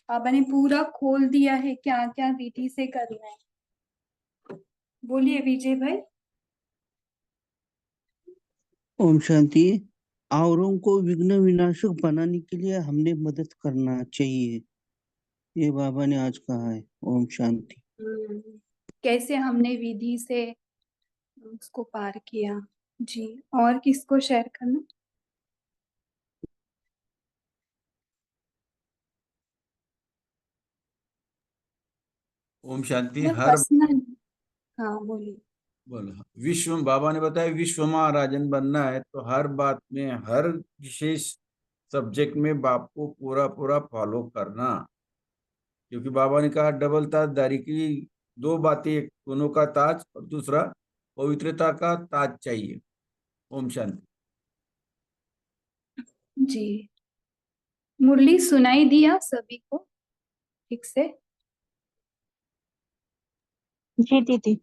बाबा ने पूरा खोल दिया है क्या क्या विधि से करना है। बोलिए विजय भाई। ओम शांति। औरों को विघ्न विनाशक बनाने के लिए हमने मदद करना चाहिए, ये बाबा ने आज कहा है। ओम शांति। कैसे हमने विधि से उसको पार किया। जी, और किसको शेयर करना? ओम शांति। मतलब हर पर्सनल। हाँ बोलिए। बोला विश्व, बाबा ने बताया विश्व महाराजन बनना है तो हर बात में, हर विशेष सब्जेक्ट में बाप को पूरा पूरा फॉलो करना। क्योंकि बाबा ने कहा डबल ताजदारी की दो बातें, एक दोनों का ताज और दूसरा पवित्रता का ताज चाहिए। ओम शांति। जी, मुरली सुनाई दिया सभी को ठीक से? जी दीदी।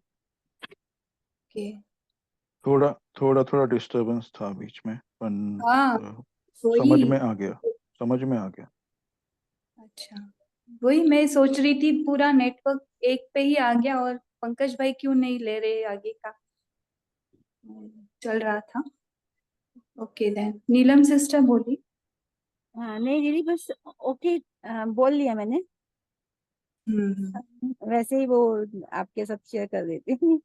ओके। थोड़ा थोड़ा थोड़ा डिस्टरबेंस था बीच में, पर हाँ समझ वही। में आ गया, समझ में आ गया। अच्छा, वही मैं सोच रही थी, पूरा नेटवर्क एक पे ही आ गया, और पंकज भाई क्यों नहीं ले रहे आगे का। चल रहा था। ओके देन, नीलम सिस्टर बोली। हाँ नहीं दीदी, बस ओके, बोल लिया मैंने। वैसे ही वो आपके साथ शेयर कर देती हूँ।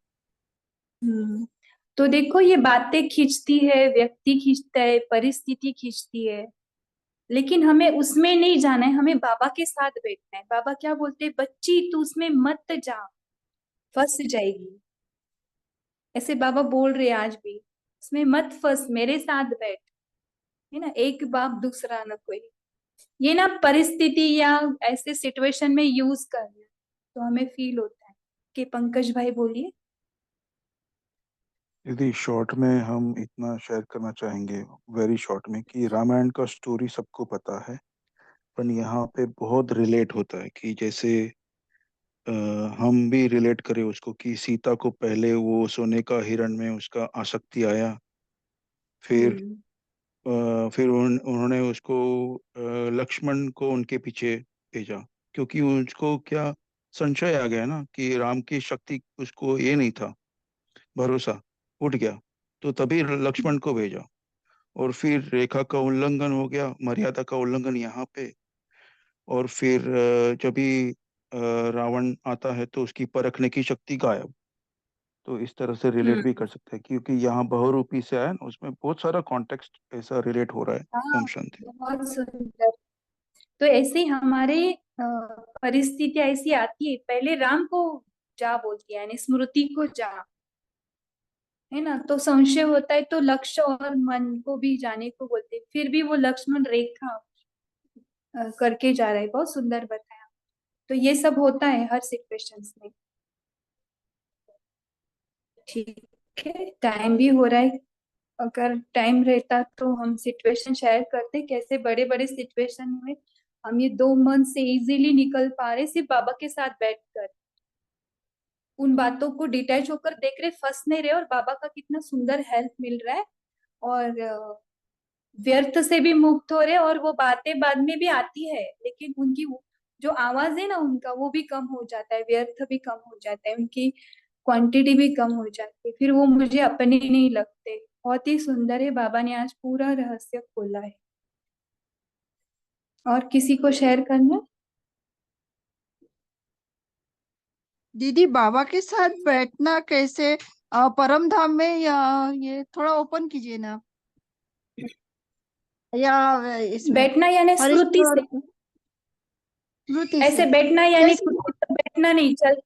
तो देखो, ये बातें खींचती है, व्यक्ति खींचता है, परिस्थिति खींचती है, लेकिन हमें उसमें नहीं जाना है, हमें बाबा के साथ बैठना है। बाबा क्या बोलते हैं, बच्ची तू उसमें मत जा, फंस जाएगी। ऐसे बाबा बोल रहे हैं आज भी, उसमें मत फंस, मेरे साथ बैठ। है ना, एक बाप दूसरा न कोई। ये ना परिस्थिति या ऐसे सिचुएशन में यूज करना, तो हमें फील होता है कि पंकज भाई बोलिए। यदि शॉर्ट में हम इतना शेयर करना चाहेंगे, वेरी शॉर्ट में, कि रामायण का स्टोरी सबको पता है, पर यहाँ पे बहुत रिलेट होता है कि जैसे अ, हम भी रिलेट करें उसको, कि सीता को पहले वो सोने का हिरण में उसका आसक्ति आया, फिर फिर उन्होंने उसको लक्ष्मण को उनके पीछे भेजा, क्योंकि उसको क्या संशय आ गया ना कि राम की शक्ति, उसको ये नहीं था, भरोसा उठ गया। तो तभी लक्ष्मण को भेजा, और फिर रेखा का उल्लंघन हो गया, मर्यादा का उल्लंघन यहाँ पे। और फिर जब भी रावण आता है तो उसकी परखने की शक्ति गायब। तो इस तरह से रिलेट भी कर सकते हैं, क्योंकि यहाँ बहुरूपी से आया ना, उसमें बहुत सारा कॉन्टेक्स्ट ऐसा रिलेट हो रहा है। हाँ, ओम शांति। बहुत सुंदर। तो ऐसे ही हमारे परिस्थितियां ऐसी आती है, पहले राम को जा बोलती है, यानी स्मृति को जा, है ना। तो संशय होता है तो लक्ष्य और मन को भी जाने को बोलते हैं, फिर भी वो लक्ष्मण रेखा करके जा रहा है। बहुत सुंदर बताया। तो ये सब होता है हर सिचुएशंस में। ठीक है, टाइम भी हो रहा है। अगर टाइम रहता तो हम सिचुएशन शेयर करते, कैसे बड़े बड़े सिचुएशन में हम ये 2 मंथ से इजीली निकल पा रहे, सिर्फ बाबा के साथ बैठकर उन बातों को डिटैच होकर देख रहे, फंस नहीं रहे, और बाबा का कितना सुंदर हेल्प मिल रहा है, और व्यर्थ से भी मुक्त हो रहे। और वो बातें बाद में भी आती है, लेकिन उनकी जो आवाज है ना उनका, वो भी कम हो जाता है, व्यर्थ भी कम हो जाता है, उनकी क्वांटिटी भी कम हो जाती है, फिर वो मुझे अपने नहीं लगते। बहुत ही सुंदर है, बाबा ने आज पूरा रहस्य खोला है। और किसी को शेयर करना है? दीदी, बाबा के साथ बैठना कैसे, परम धाम में, या ये थोड़ा ओपन कीजिए ना, या इसमें बैठना यानी स्मृति हरीश्वर से, स्मृति ऐसे से बैठना यानी कैसे? बैठना नहीं, चल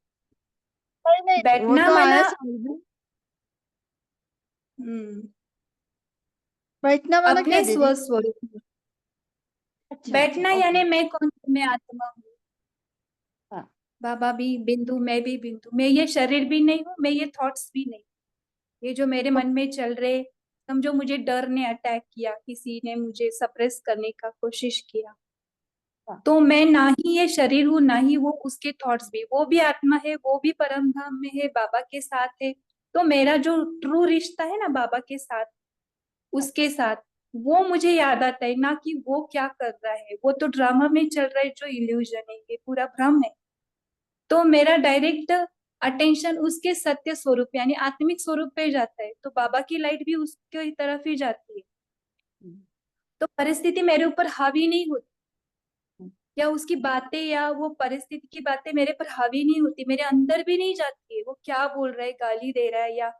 नहीं नहीं, वो बैठना तो माना। आया समझ में। हम्म, बैठना माना क्या अपने दीदी? स्वस्वरूप में अच्छा अच्छा, बैठना, ओके। यानी मैं कौन हूँ? मैं आत्मा हूँ। हाँ, बाबा भी बिंदु, मैं भी बिंदु, मैं ये शरीर भी नहीं हूँ, मैं ये थॉट्स भी नहीं। ये जो मेरे मन में चल रहे, समझो मुझे डर ने अटैक किया, किसी ने मुझे सप्रेस करने का कोशिश किया, हाँ, तो मैं ना ही ये शरीर हूँ, ना ही वो उसके थॉट्स भी। वो भी आत्मा है, वो भी परम धाम में है, बाबा के साथ है। तो मेरा जो ट्रू रिश्ता है ना बाबा के साथ, उसके साथ, वो मुझे याद आता है, ना कि वो क्या कर रहा है। वो तो ड्रामा में चल रहा है, जो इल्यूजन है, ये पूरा भ्रम है। तो मेरा डायरेक्ट अटेंशन उसके सत्य स्वरूप यानी आत्मिक स्वरूप पे जाता है, तो बाबा की लाइट भी उसके तरफ ही जाती है। तो परिस्थिति मेरे ऊपर हावी नहीं होती, या उसकी बातें या वो परिस्थिति की बातें मेरे पर हावी नहीं होती, मेरे अंदर भी नहीं जाती है। वो क्या बोल रहा है, गाली दे रहा है या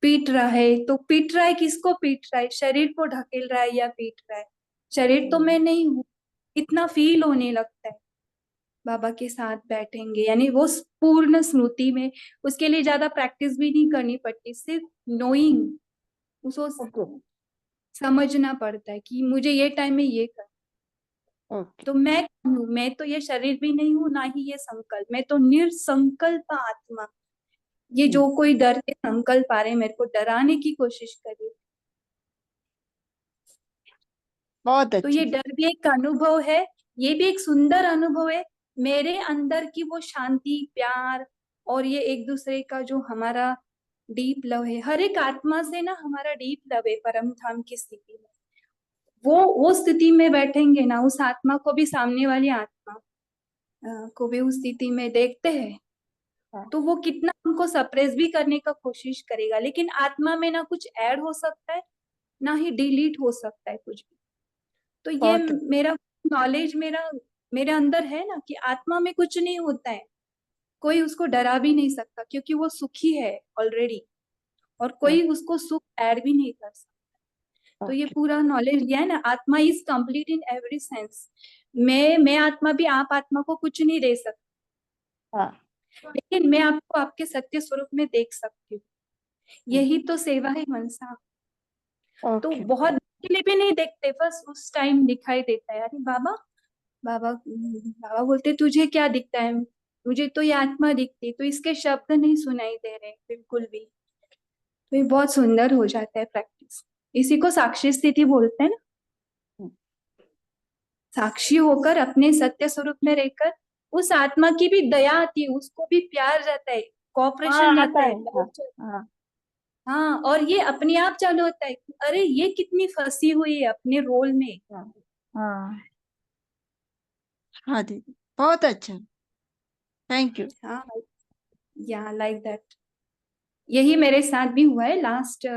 पीट रहा है, तो पीट रहा है, किसको पीट रहा है? शरीर को ढकेल रहा है या पीट रहा है? शरीर तो मैं नहीं हूँ। इतना फील होने लगता है। बाबा के साथ बैठेंगे यानी वो पूर्ण स्मृति में, उसके लिए ज्यादा प्रैक्टिस भी नहीं करनी पड़ती, सिर्फ नोइंग, उसको समझना पड़ता है कि मुझे ये टाइम में ये कर। तो मैं कौन हूँ? मैं तो ये शरीर भी नहीं हूँ, ना ही ये संकल्प। मैं तो निरसंकल्प आत्मा। ये जो कोई डर के संकल्प आ रहे हैं, मेरे को डराने की कोशिश करे, बहुत तो अच्छे। ये डर भी एक अनुभव है, ये भी एक सुंदर अनुभव है। मेरे अंदर की वो शांति, प्यार, और ये एक दूसरे का जो हमारा डीप लव है, हर एक आत्मा से ना हमारा डीप लव है परम धाम की स्थिति में। वो स्थिति में बैठेंगे ना, उस आत्मा को भी, सामने वाली आत्मा को भी उस स्थिति में देखते हैं, तो वो कितना उनको सप्रेस भी करने का कोशिश करेगा, लेकिन आत्मा में ना कुछ ऐड हो सकता है, ना ही डिलीट हो सकता है कुछ भी। तो ये बहुत मेरा नॉलेज, मेरा मेरे अंदर है ना, कि आत्मा में कुछ नहीं होता है, कोई उसको डरा भी नहीं सकता, क्योंकि वो सुखी है ऑलरेडी, और कोई उसको सुख ऐड भी नहीं कर सकता। तो ये पूरा नॉलेज लिया है ना, आत्मा is complete in every sense. मैं आत्मा भी आप आत्मा को कुछ नहीं दे सकता, लेकिन मैं आपको आपके सत्य स्वरूप में देख सकती हूँ। यही तो सेवा है मनसा। तो बहुत के लिए भी नहीं देखते, बस उस टाइम दिखाई देता है, अरे बाबा, बाबा बोलते तुझे क्या दिखता है? मुझे तो ये आत्मा दिखती, तो इसके शब्द नहीं सुनाई दे रहे बिल्कुल भी। तो ये बहुत सुंदर हो जाता है प्रैक्टिस। इसी को साक्षी स्थिति बोलते हैं ना। साक्षी होकर अपने सत्य स्वरूप में रहकर उस आत्मा की भी दया आती है, उसको भी प्यार जाता है, कोऑपरेशन आता जाता है, है। हाँ, और ये अपने आप चालू होता है कि अरे ये कितनी फंसी हुई है अपने रोल में। हाँ, हाँ दीदी, बहुत अच्छा, थैंक यू। हाँ, या लाइक दैट। यही मेरे साथ भी हुआ है लास्ट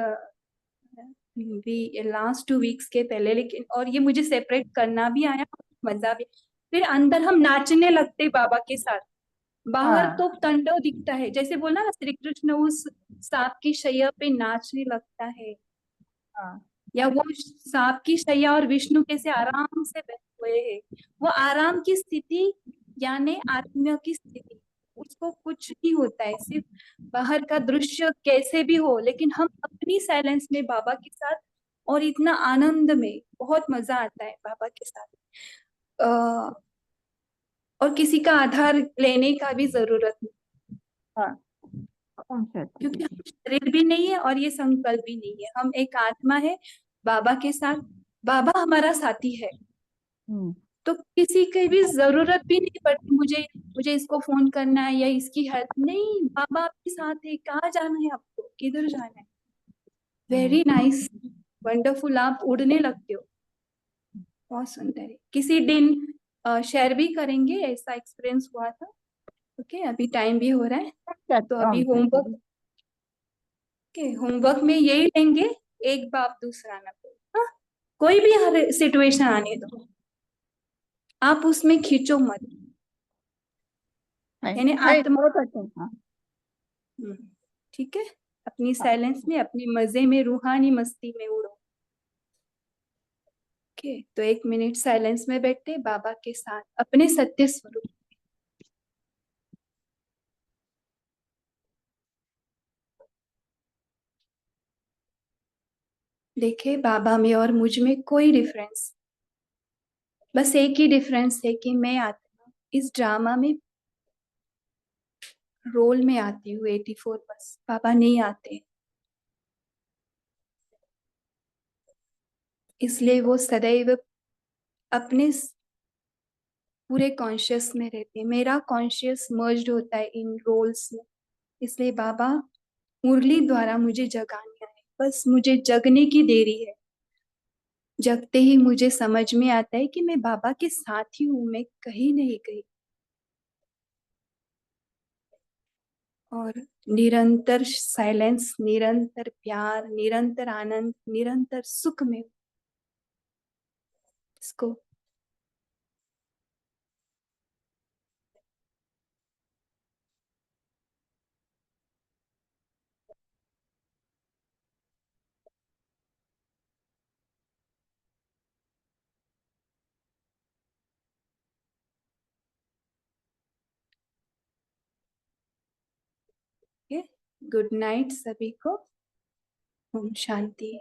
2 वीक्स के पहले, लेकिन और ये मुझे सेपरेट करना भी आया, मजा भी। फिर अंदर हम नाचने लगते बाबा के साथ। बाहर हाँ तो तांडव दिखता है, जैसे बोला ना श्री कृष्ण उस सांप की शैया पे नाचने लगता है, हाँ या वो सांप की शैया और विष्णु कैसे आराम से बैठे हुए हैं। वो आराम की स्थिति यानी आत्मा की स्थिति, उसको कुछ नहीं होता है, सिर्फ बाहर का दृश्य कैसे भी हो, लेकिन हम अपनी साइलेंस में बाबा के साथ, और इतना आनंद में बहुत मजा आता है बाबा के साथ। और किसी का आधार लेने का भी जरूरत नहीं, हाँ, ओम शांति क्योंकि दीदी। हम शरीर भी नहीं है और ये संकल्प भी नहीं है, हम एक आत्मा है बाबा के साथ। बाबा हमारा साथी है, तो किसी की भी जरूरत भी नहीं पड़ती मुझे मुझे इसको फोन करना है या इसकी हेल्प नहीं। बाबा आपके साथ है, कहाँ जाना है आपको, किधर जाना है। वेरी नाइस, वंडरफुल, आप उड़ने लगते हो, बहुत सुंदर है। किसी दिन शेयर भी करेंगे, ऐसा एक्सपीरियंस हुआ था। ओके, अभी टाइम भी हो रहा है, तो अभी ओम शांति। होमवर्क में यही लेंगे, एक बाप दूसरा ना कोई। हाँ? कोई भी हर सिचुएशन आने दो, आप उसमें खींचो मत, यानी है आत्मा। बहुत अच्छा। हाँ ठीक है, अपनी साइलेंस में, अपनी मजे में, रूहानी मस्ती में उड़ो। ओके, तो 1 मिनट साइलेंस में बैठते बाबा के साथ अपने सत्य स्वरूप। देखे बाबा में और मुझ में कोई डिफरेंस, बस एक ही डिफरेंस है कि मैं आत्मा इस ड्रामा में रोल में आती हूँ 84, बस बाबा नहीं आते, इसलिए वो सदैव अपने पूरे कॉन्शियस में रहते हैं। मेरा कॉन्शियस मर्ज्ड होता है इन रोल्स में, इसलिए बाबा मुरली द्वारा मुझे जगाने आए, बस मुझे जगने की देरी है। जगते ही मुझे समझ में आता है कि मैं बाबा के साथ ही हूँ, मैं कहीं नहीं गई। और निरंतर साइलेंस, निरंतर प्यार, निरंतर आनंद, निरंतर सुख में इसको गुड नाइट सभी को, ओम शांति।